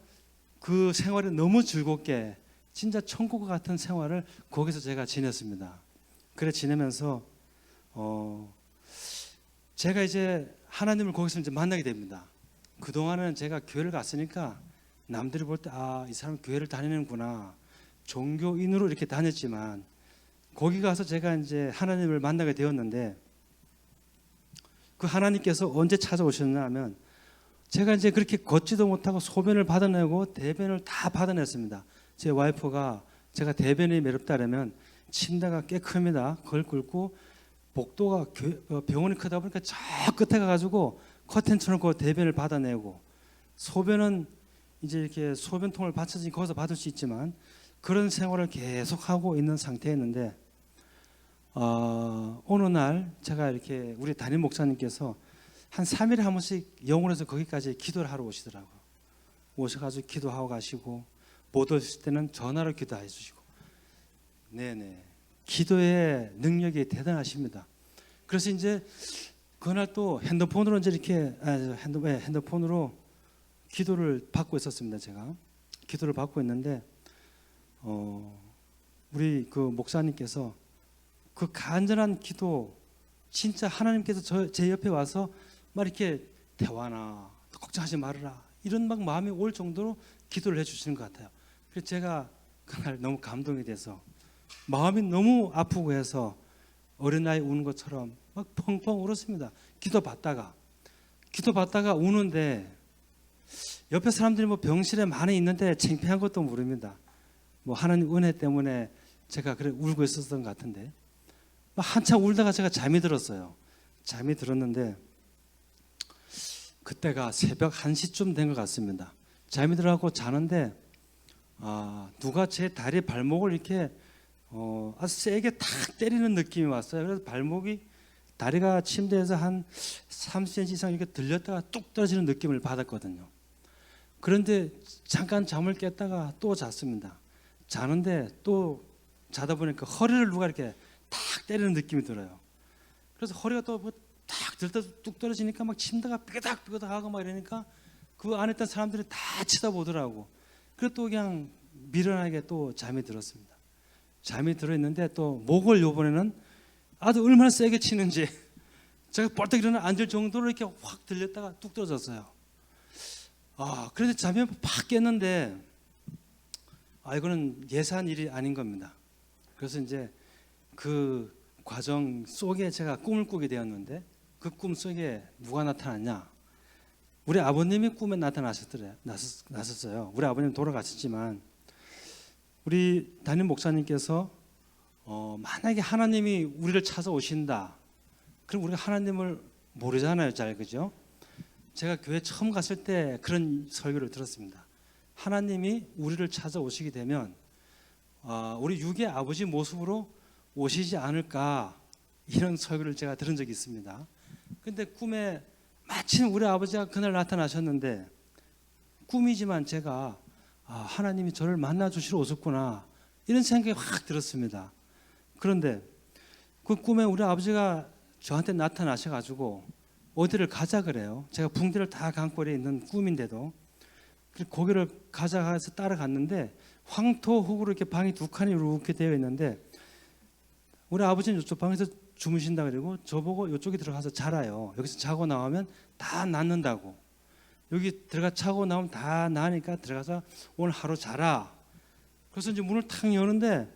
그 생활이 너무 즐겁게 진짜 천국 같은 생활을 거기서 제가 지냈습니다. 그래 지내면서 제가 이제 하나님을 거기서 이제 만나게 됩니다. 그동안은 제가 교회를 갔으니까 남들이 볼 때 이 사람 교회를 다니는구나, 종교인으로 이렇게 다녔지만 거기 가서 제가 이제 하나님을 만나게 되었는데, 그 하나님께서 언제 찾아오셨냐 하면, 제가 이제 그렇게 걷지도 못하고 소변을 받아내고 대변을 다 받아냈습니다. 제 와이프가 제가 대변이 매렵다 그러면 침대가 꽤 큽니다. 그걸 긁고 복도가 병원이 크다 보니까 저 끝에 가가지고 커튼 쳐놓고 대변을 받아내고, 소변은 이제 이렇게 소변통을 받쳐서 거기서 받을 수 있지만 그런 생활을 계속하고 있는 상태였는데, 어느 날 제가 이렇게 우리 담임 목사님께서 한 3일에 한 번씩 영월에서 거기까지 기도를 하러 오시더라고요. 오셔가지고 기도하고 가시고, 못 오실 때는 전화로 기도해 주시고, 네네, 기도의 능력이 대단하십니다. 그래서 이제 그날 또 핸드폰으로 이제 이렇게 핸드폰으로 기도를 받고 있었습니다. 제가 기도를 받고 있는데 우리 그 목사님께서 그 간절한 기도, 진짜 하나님께서 제 옆에 와서 막 이렇게 대화나 걱정하지 말아라 이런 막 마음이 올 정도로 기도를 해주시는 것 같아요. 그래서 제가 그날 너무 감동이 돼서 마음이 너무 아프고 해서 어린아이 우는 것처럼 막 펑펑 울었습니다. 기도받다가 우는데 옆에 사람들이 뭐 병실에 많이 있는데 창피한 것도 모릅니다. 뭐 하나님 은혜 때문에 제가 그래 울고 있었던 것 같은데, 한참 울다가 제가 잠이 들었어요. 잠이 들었는데 그때가 새벽 1시쯤 된 것 같습니다. 잠이 들어가고 자는데 누가 제 다리 발목을 이렇게 아주 세게 탁 때리는 느낌이 왔어요. 그래서 다리가 침대에서 한 3cm 이상 이렇게 들렸다가 뚝 떨어지는 느낌을 받았거든요. 그런데 잠깐 잠을 깼다가 또 잤습니다. 자는데 또 자다 보니까 허리를 누가 이렇게 탁 때리는 느낌이 들어요. 그래서 허리가 또 탁 들다 뚝 떨어지니까 막 침대가 삐그덕삐그덕하고 막 이러니까 그 안에 있던 사람들이 다 쳐다보더라고. 그래서 또 그냥 미련하게 또 잠이 들었습니다. 잠이 들어있는데 또 목을 요번에는 아주 얼마나 세게 치는지 제가 벌떡 일어나 앉을 정도로 이렇게 확 들렸다가 뚝 떨어졌어요. 그래서 잠이 팍 깼는데 이거는 예사한 일이 아닌 겁니다. 그래서 이제 그 과정 속에 제가 꿈을 꾸게 되었는데, 그 꿈 속에 누가 나타났냐? 우리 아버님이 꿈에 나섰어요. 우리 아버님 돌아가셨지만 우리 담임 목사님께서 만약에 하나님이 우리를 찾아오신다, 그럼 우리가 하나님을 모르잖아요, 잘, 그죠? 제가 교회 처음 갔을 때 그런 설교를 들었습니다. 하나님이 우리를 찾아오시게 되면 우리 육의 아버지 모습으로 오시지 않을까, 이런 설교를 제가 들은 적이 있습니다. 근데 꿈에 마침 우리 아버지가 그날 나타나셨는데 꿈이지만 제가 하나님이 저를 만나 주시러 오셨구나 이런 생각이 확 들었습니다. 그런데 그 꿈에 우리 아버지가 저한테 나타나셔가지고 어디를 가자 그래요. 제가 붕대를 다 강골에 있는 꿈인데도 거기를 가자 해서 따라갔는데 황토흙으로 이렇게 방이 두 칸이 이렇게 되어 있는데 우리 아버지는 이쪽 방에서 주무신다 그러고 저보고 이쪽에 들어가서 자라요. 여기서 자고 나오면 다 낫는다고. 여기 들어가 자고 나오면 다 나으니까 들어가서 오늘 하루 자라. 그래서 이제 문을 탁 여는데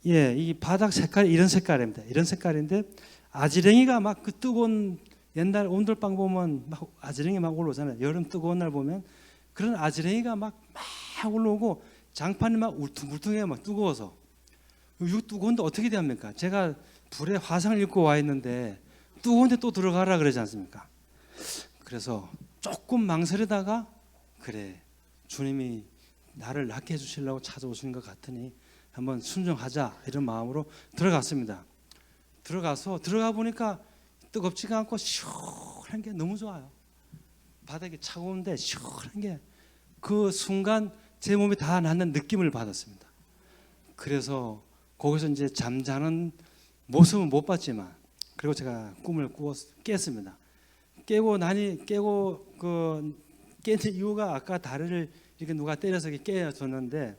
이 바닥 색깔이 이런 색깔입니다. 이런 색깔인데 아지랭이가 막 그 뜨거운 옛날 온돌방 보면 막 아지랭이 막 올라오잖아요. 여름 뜨거운 날 보면 그런 아지랭이가 막 올라오고 장판이 막 울퉁불퉁해요. 막 뜨거워서. 이거 뜨거운데 어떻게 됩니까? 제가 불에 화상을 입고 와 있는데 뜨거운데 또 들어가라 그러지 않습니까? 그래서 조금 망설이다가 그래 주님이 나를 낫게 해주시려고 찾아오신 것 같으니 한번 순종하자 이런 마음으로 들어갔습니다. 들어가 보니까 뜨겁지가 않고 시원한 게 너무 좋아요. 바닥이 차가운데 시원한 게 그 순간 제 몸이 다 낫는 느낌을 받았습니다. 그래서 거기서 이제 잠자는 모습은 못 봤지만 그리고 제가 꿈을 깼습니다. 깨고 깬 이유가 아까 다리를 이렇게 누가 때려서 깨어줬는데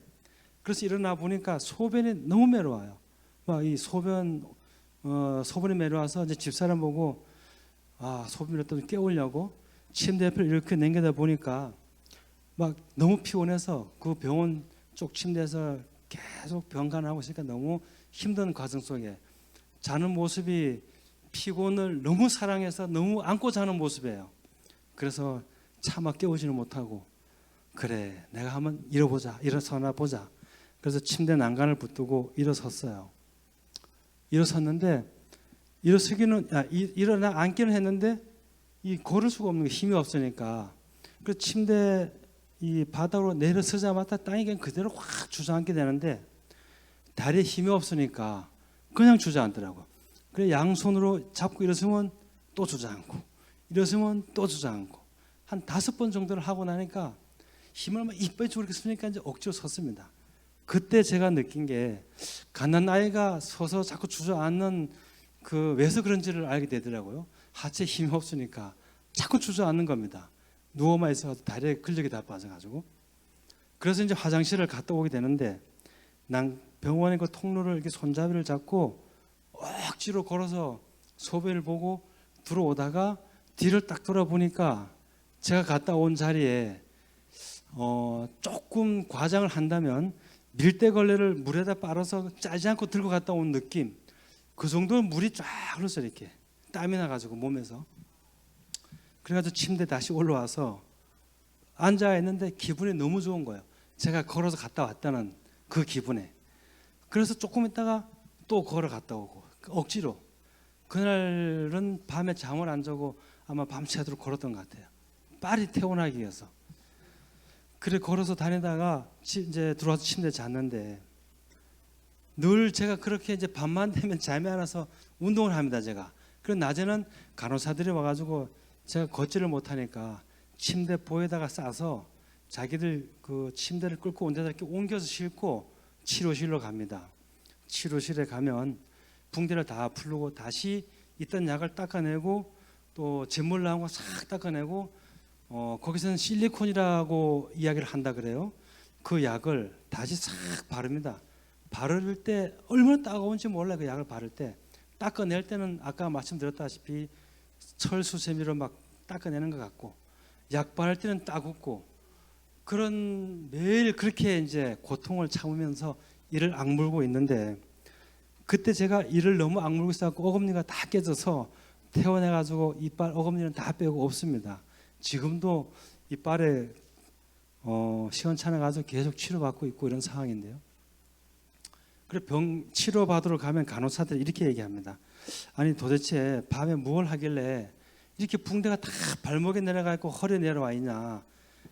그래서 일어나 보니까 소변이 너무 매려와요. 막 이 소변이 매려와서 이제 집사람 보고 소변을 또 깨우려고 침대 옆을 이렇게 남겨다 보니까 막 너무 피곤해서 그 병원 쪽 침대에서 계속 병간하고 있으니까 너무 힘든 과정 속에 자는 모습이 피곤을 너무 사랑해서 너무 안고 자는 모습이에요. 그래서 차마 깨우지는 못하고 그래 내가 한번 일어서나 보자. 그래서 침대 난간을 붙들고 일어섰어요. 일어섰는데 일어나 앉기는 했는데 걸을 수가 없는 게 힘이 없으니까 그 침대 이 바닥으로 내려서자마자 땅에 그냥 그대로 확 주저앉게 되는데 다리에 힘이 없으니까 그냥 주저앉더라고요. 그래 양손으로 잡고 일어서면 또 주저앉고 일어서면 또 주저앉고 한 5번 정도를 하고 나니까 힘을 막 이빨 주고 이렇게 쓰니까 이제 억지로 섰습니다. 그때 제가 느낀 게 갓난 아이가 서서 자꾸 주저앉는 왜서 그런지를 알게 되더라고요. 하체에 힘이 없으니까 자꾸 주저앉는 겁니다. 누워만 있어도 다리에 근력이 다 빠져가지고. 그래서 이제 화장실을 갔다 오게 되는데 난 병원의 그 통로를 이렇게 손잡이를 잡고 억지로 걸어서 소변을 보고 들어오다가 뒤를 딱 돌아보니까 제가 갔다 온 자리에 조금 과장을 한다면 밀대걸레를 물에다 빨아서 짜지 않고 들고 갔다 온 느낌. 그 정도 물이 쫙 흘러서 이렇게 땀이 나가지고 몸에서. 그래가지고 침대 다시 올라와서 앉아 있는데 기분이 너무 좋은 거예요. 제가 걸어서 갔다 왔다는 그 기분에. 그래서 조금 있다가 또 걸어 갔다 오고 억지로. 그날은 밤에 잠을 안 자고 아마 밤새도록 걸었던 것 같아요. 빨리 퇴원하기 위해서. 그래 걸어서 다니다가 이제 들어와서 침대에 잤는데 늘 제가 그렇게 이제 밤만 되면 잠이 안 와서 운동을 합니다. 제가. 그리고 낮에는 간호사들이 와가지고 제가 걷지를 못하니까 침대 보에다가 싸서 자기들 그 침대를 끌고 온 데다 이렇게 옮겨서 싣고 치료실로 갑니다. 치료실에 가면 붕대를 다 풀고 다시 있던 약을 닦아내고 또 잿물 나온 거 싹 닦아내고 거기서는 실리콘이라고 이야기를 한다 그래요. 그 약을 다시 싹 바릅니다. 바를 때 얼마나 따가운지 몰라요. 그 약을 바를 때 닦아낼 때는 아까 말씀드렸다시피 철수세미로 막 닦아내는 것 같고 약 바를 때는 따갑고 그런 매일 그렇게 이제 고통을 참으면서 이를 악물고 있는데 그때 제가 이를 너무 악물고 있어갖고 어금니가 다 깨져서 퇴원해가지고 이빨 어금니는 다 빼고 없습니다. 지금도 이빨에 시원찮아가지고 계속 치료받고 있고 이런 상황인데요. 그래 병 치료받으러 가면 간호사들이 이렇게 얘기합니다. 아니 도대체 밤에 무엇을 하길래 이렇게 붕대가 다 발목에 내려가 있고 허리에 내려와 있냐.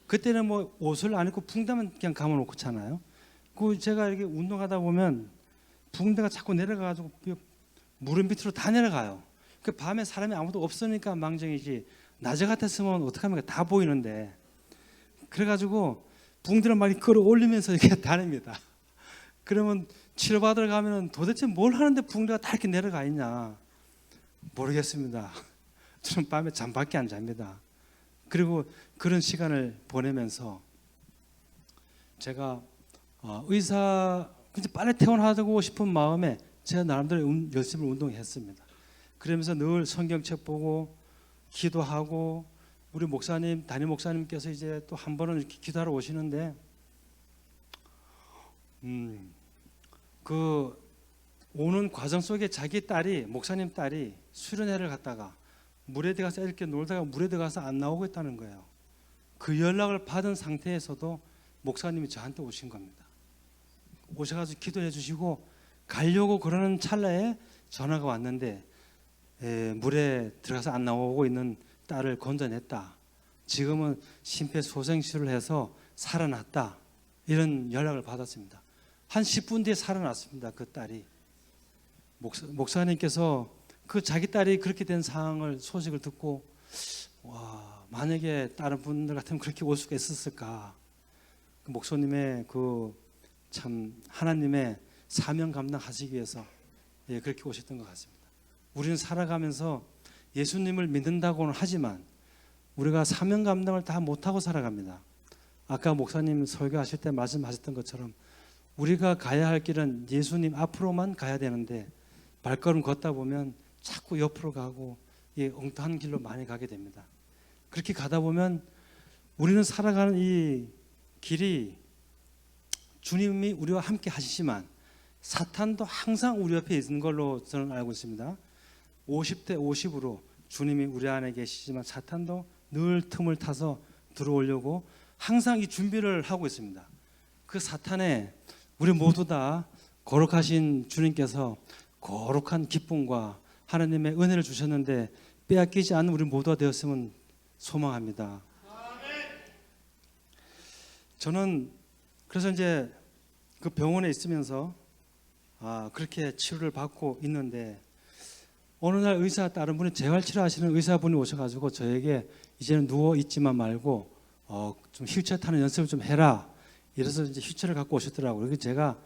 그때는 뭐 옷을 안 입고 붕대만 그냥 감아놓고 잖아요. 그 제가 이렇게 운동하다 보면 붕대가 자꾸 내려가가지고 무릎 밑으로 다 내려가요. 그 밤에 사람이 아무도 없으니까 망정이지 낮에 같았으면 어떡합니까? 다 보이는데. 그래가지고 붕대를 많이 끌어올리면서 이렇게 다닙니다. 그러면 치료받으러 가면 도대체 뭘 하는데 붕대가 다 이렇게 내려가 있냐 모르겠습니다. 저는 밤에 잠밖에 안 잡니다. 그리고 그런 시간을 보내면서 제가 의사 이제 빨리 퇴원하고 싶은 마음에 제가 나름대로 열심히 운동했습니다. 그러면서 늘 성경책 보고 기도하고 우리 목사님 담임 목사님께서 이제 또 한 번은 이렇게 기도하러 오시는데 그 오는 과정 속에 자기 딸이 목사님 딸이 수련회를 갔다가 물에 들어가서 이렇게 놀다가 물에 들어가서 안 나오고 있다는 거예요. 그 연락을 받은 상태에서도 목사님이 저한테 오신 겁니다. 오셔가지고 기도해 주시고 가려고 그러는 찰나에 전화가 왔는데 물에 들어가서 안 나오고 있는 딸을 건져냈다. 지금은 심폐소생술을 해서 살아났다. 이런 연락을 받았습니다. 한 10분 뒤에 살아났습니다. 그 딸이. 목사님께서 그 자기 딸이 그렇게 된 상황을 소식을 듣고 와 만약에 다른 분들 같으면 그렇게 올 수가 있었을까. 그 목사님의 그 참 하나님의 사명 감당하시기 위해서 그렇게 오셨던 것 같습니다. 우리는 살아가면서 예수님을 믿는다고는 하지만 우리가 사명 감당을 다 못하고 살아갑니다. 아까 목사님 설교하실 때 말씀하셨던 것처럼 우리가 가야 할 길은 예수님 앞으로만 가야 되는데 발걸음 걷다 보면 자꾸 옆으로 가고 엉뚱한 길로 많이 가게 됩니다. 그렇게 가다 보면 우리는 살아가는 이 길이 주님이 우리와 함께 하시지만 사탄도 항상 우리 옆에 있는 걸로 저는 알고 있습니다. 50대 50으로 주님이 우리 안에 계시지만 사탄도 늘 틈을 타서 들어오려고 항상 이 준비를 하고 있습니다. 그 사탄에 우리 모두 다 거룩하신 주님께서 거룩한 기쁨과 하나님의 은혜를 주셨는데 빼앗기지 않는 우리 모두가 되었으면 소망합니다. 저는 그래서 이제 그 병원에 있으면서 그렇게 치료를 받고 있는데 어느 날 다른 분이 재활치료하시는 의사분이 오셔가지고 저에게 이제는 누워 있지만 말고 좀 휠체어 타는 연습을 좀 해라. 이래서 이제 휠체어를 갖고 오셨더라고요. 그래서 제가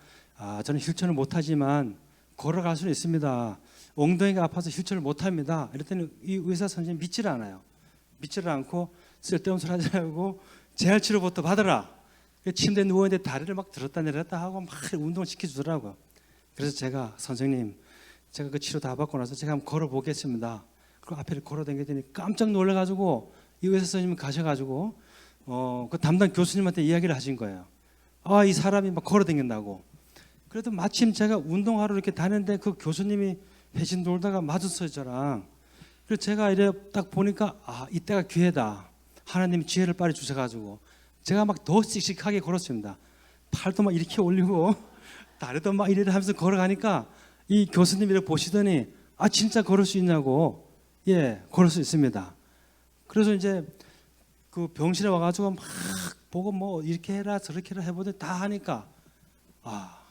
저는 휠체어를 못하지만 걸어갈 수는 있습니다. 엉덩이가 아파서 휠체어를 못합니다. 이랬더니 이 의사 선생님 믿지를 않아요. 믿지를 않고 쓸데없는 소리 하지 말고 재활치료부터 받으라. 침대에 누워있는데 다리를 막 들었다 내렸다 하고 막 운동을 시켜주더라고요. 그래서 제가 선생님 제가 그 치료 다 받고 나서 제가 한번 걸어보겠습니다. 그리고 앞에 걸어다니더니 깜짝 놀라가지고 이 의사 선생님이 가셔가지고 그 담당 교수님한테 이야기를 하신 거예요. 이 사람이 막 걸어다닌다고. 그래도 마침 제가 운동하러 이렇게 다녔는데 그 교수님이 회신 돌다가 맞았어요 저랑. 그래서 제가 이래 딱 보니까 이때가 기회다. 하나님이 지혜를 빨리 주셔가지고 제가 막 더 씩씩하게 걸었습니다. 팔도 막 이렇게 올리고 다리도 막 이래 하면서 걸어가니까 이 교수님이 이렇게 보시더니 진짜 걸을 수 있냐고. 걸을 수 있습니다. 그래서 이제 그 병실에 와가지고 막 보고 뭐 이렇게 해라 저렇게 해라 해보더니 다 하니까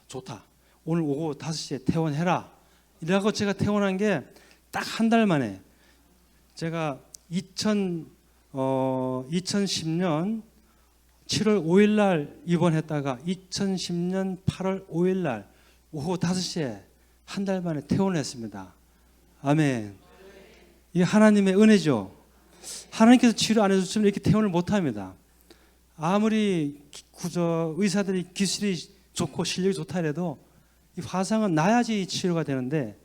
좋다. 오늘 오후 5시에 퇴원해라. 이라고 제가 퇴원한 게 딱 한 달 만에 제가 2010년 7월 5일 날 입원했다가 2010년 8월 5일 날 오후 5시에 한 달 만에 퇴원했습니다. 아멘. 이게 하나님의 은혜죠. 하나님께서 치료 안 해줬으면 이렇게 퇴원을 못합니다. 아무리 의사들이 기술이 좋고 실력이 좋다 해도 이 화상은 나야지 치료가 되는데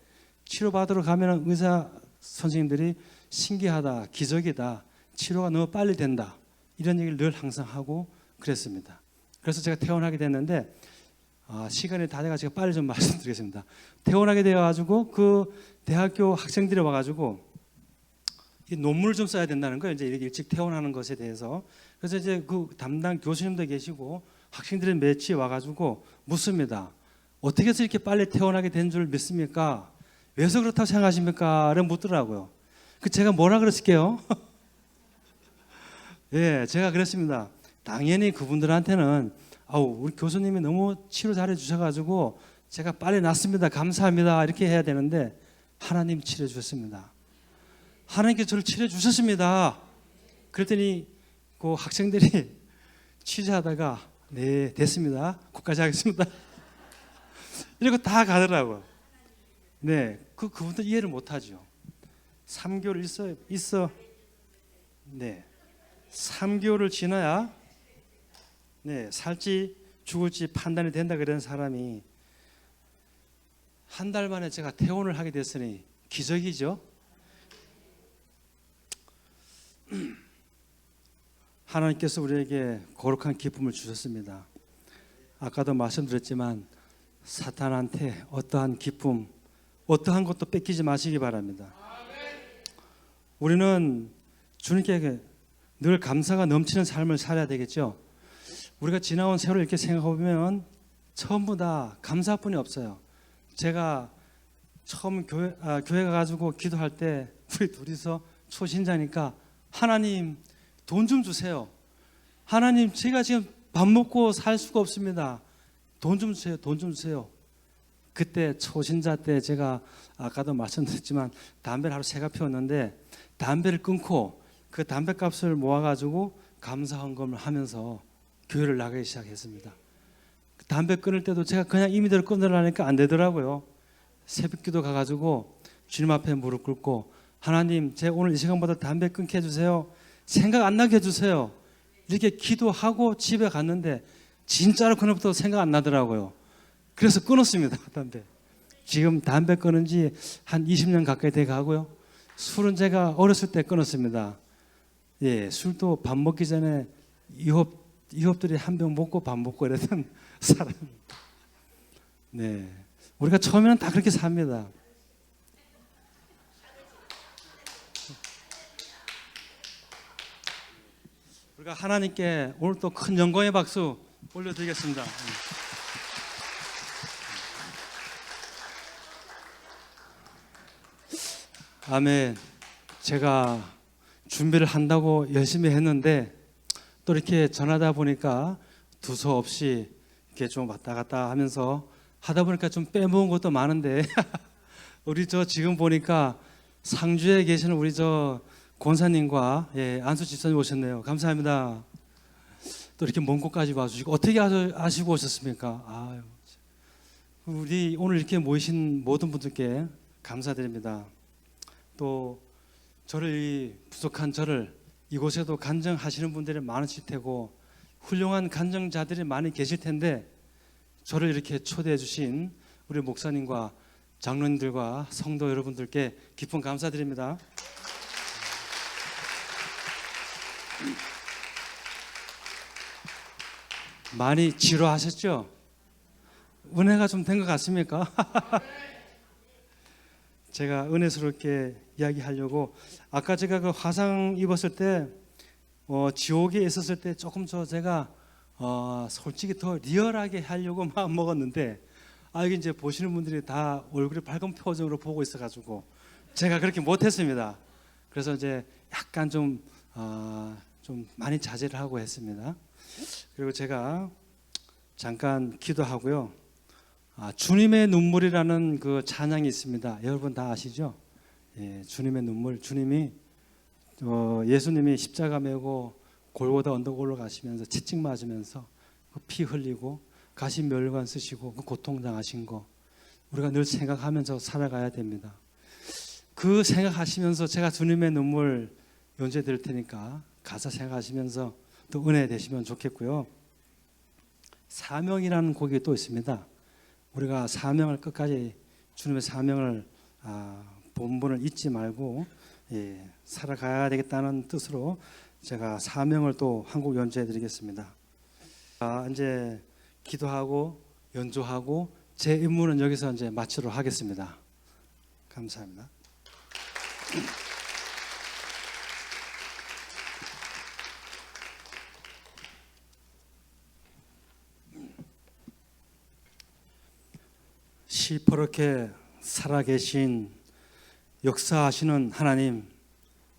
치료받으러 가면 의사 선생님들이 신기하다, 기적이다, 치료가 너무 빨리 된다 이런 얘기를 늘 항상 하고 그랬습니다. 그래서 제가 퇴원하게 됐는데 시간이 다 돼가지고 빨리 좀 말씀드리겠습니다. 퇴원하게 되어가지고 그 대학교 학생들이 와가지고 이 논문을 좀 써야 된다는 거예요. 이제 이렇게 일찍 퇴원하는 것에 대해서. 그래서 이제 그 담당 교수님도 계시고 학생들이 매치 와가지고 묻습니다. 어떻게 해서 이렇게 빨리 퇴원하게 된 줄 믿습니까? 왜서 그렇다고 생각하십니까? 라고 묻더라고요. 제가 뭐라 그랬을게요? 제가 그랬습니다. 당연히 그분들한테는 우리 교수님이 너무 치료 잘해 주셔가지고 제가 빨리 낫습니다. 감사합니다. 이렇게 해야 되는데 하나님 치료해 주셨습니다. 하나님께서 저를 치료해 주셨습니다. 그랬더니 그 학생들이 취재하다가 네 됐습니다. 거기까지 하겠습니다. 이러고 다 가더라고요. 네, 그분들 이해를 못하죠. 3개월 있어. 네, 3개월을 지나야 네 살지 죽을지 판단이 된다 그런 사람이 한 달 만에 제가 퇴원을 하게 됐으니 기적이죠. 하나님께서 우리에게 거룩한 기쁨을 주셨습니다. 아까도 말씀드렸지만 사탄한테 어떠한 기쁨, 어떠한 것도 뺏기지 마시기 바랍니다. 우리는 주님께 늘 감사가 넘치는 삶을 살아야 되겠죠. 우리가 지나온 세월을 이렇게 생각해보면 전부 다 감사뿐이 없어요. 제가 처음 교회 가가지고 기도할 때 우리 둘이서 초신자니까 하나님 돈 좀 주세요. 하나님 제가 지금 밥 먹고 살 수가 없습니다. 돈 좀 주세요. 돈 좀 주세요. 그때 초신자 때 제가 아까도 말씀드렸지만 담배를 하루 3갑 피웠는데 담배를 끊고 그 담배값을 모아가지고 감사헌금을 하면서 교회를 나가기 시작했습니다. 담배 끊을 때도 제가 그냥 임의대로 끊으려니까 안 되더라고요. 새벽기도 가가지고 주님 앞에 무릎 꿇고 하나님 제 오늘 이 시간보다 담배 끊게 해주세요. 생각 안 나게 해주세요. 이렇게 기도하고 집에 갔는데 진짜로 그날부터 생각 안 나더라고요. 그래서 끊었습니다. 담배. 지금 담배 끊은 지 한 20년 가까이 돼 가고요. 술은 제가 어렸을 때 끊었습니다. 예, 술도 밥 먹기 전에 이홉들이 한 병 먹고 밥 먹고 이랬던 사람입니다. 네, 우리가 처음에는 다 그렇게 삽니다. 우리가 하나님께 오늘 또 큰 영광의 박수 올려드리겠습니다. 아멘. 제가 준비를 한다고 열심히 했는데 또 이렇게 전하다 보니까 두서없이 이렇게 좀 왔다 갔다 하면서 하다 보니까 좀 빼먹은 것도 많은데 우리 지금 보니까 상주에 계시는 우리 권사님과 안수 집사님 오셨네요. 감사합니다. 또 이렇게 먼 곳까지 와주시고 어떻게 아시고 오셨습니까? 아유, 우리 오늘 이렇게 모이신 모든 분들께 감사드립니다. 또 저를 부족한 저를 이곳에도 간증하시는 분들이 많으실 테고 훌륭한 간증자들이 많이 계실 텐데 저를 이렇게 초대해 주신 우리 목사님과 장로님들과 성도 여러분들께 깊은 감사드립니다. 많이 지루하셨죠? 은혜가 좀 된 것 같습니까? 제가 은혜스럽게 이야기하려고 아까 제가 그 화상 입었을 때 지옥에 있었을 때 조금 제가 솔직히 더 리얼하게 하려고 마음 먹었는데 이게 이제 보시는 분들이 다 얼굴이 밝은 표정으로 보고 있어가지고 제가 그렇게 못했습니다. 그래서 이제 약간 좀 많이 자제를 하고 했습니다. 그리고 제가 잠깐 기도하고요. 주님의 눈물이라는 그 찬양이 있습니다. 여러분 다 아시죠? 예, 주님의 눈물. 주님이 예수님이 십자가 메고 골고다 언덕 올라가시면서 채찍 맞으면서 피 흘리고 가시 멸관 쓰시고 그 고통 당하신 거 우리가 늘 생각하면서 살아가야 됩니다. 그 생각하시면서 제가 주님의 눈물 연주해 드릴 테니까 가사 생각하시면서 또 은혜 되시면 좋겠고요. 사명이라는 곡이 또 있습니다. 우리가 사명을 끝까지 주님의 사명을 본분을 잊지 말고 살아가야 되겠다는 뜻으로 제가 사명을 또 한 곡 연주해 드리겠습니다. 이제 기도하고 연주하고 제 임무는 여기서 이제 마치도록 하겠습니다. 감사합니다. 시퍼렇게 살아계신 역사하시는 하나님,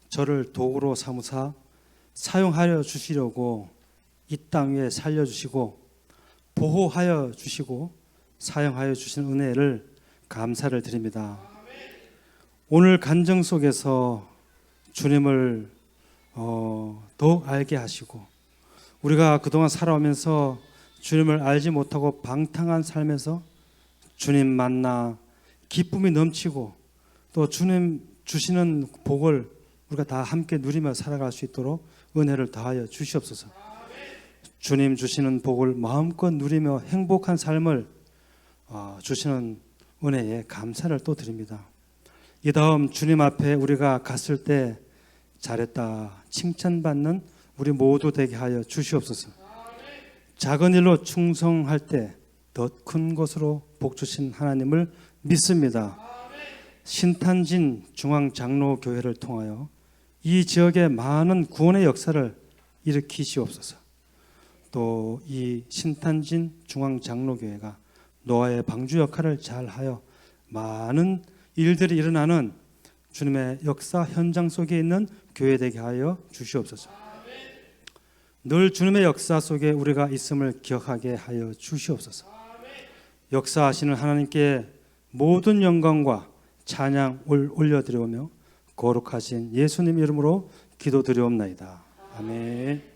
저를 도구로 삼으사 사용하여 주시려고 이 땅 위에 살려주시고 보호하여 주시고 사용하여 주신 은혜를 감사를 드립니다. 오늘 간증 속에서 주님을 더욱 알게 하시고, 우리가 그동안 살아오면서 주님을 알지 못하고 방탕한 삶에서 주님 만나 기쁨이 넘치고 또 주님 주시는 복을 우리가 다 함께 누리며 살아갈 수 있도록 은혜를 더하여 주시옵소서. 주님 주시는 복을 마음껏 누리며 행복한 삶을 주시는 은혜에 감사를 또 드립니다. 이 다음 주님 앞에 우리가 갔을 때 잘했다 칭찬받는 우리 모두 되게 하여 주시옵소서. 작은 일로 충성할 때 더 큰 것으로 복 주신 하나님을 믿습니다. 신탄진 중앙장로교회를 통하여 이 지역에 많은 구원의 역사를 일으키시옵소서. 또 이 신탄진 중앙장로교회가 노아의 방주 역할을 잘하여 많은 일들이 일어나는 주님의 역사 현장 속에 있는 교회 되게 하여 주시옵소서. 늘 주님의 역사 속에 우리가 있음을 기억하게 하여 주시옵소서. 역사하시는 하나님께 모든 영광과 찬양 올려드리오며 거룩하신 예수님 이름으로 기도드리옵나이다. 아멘.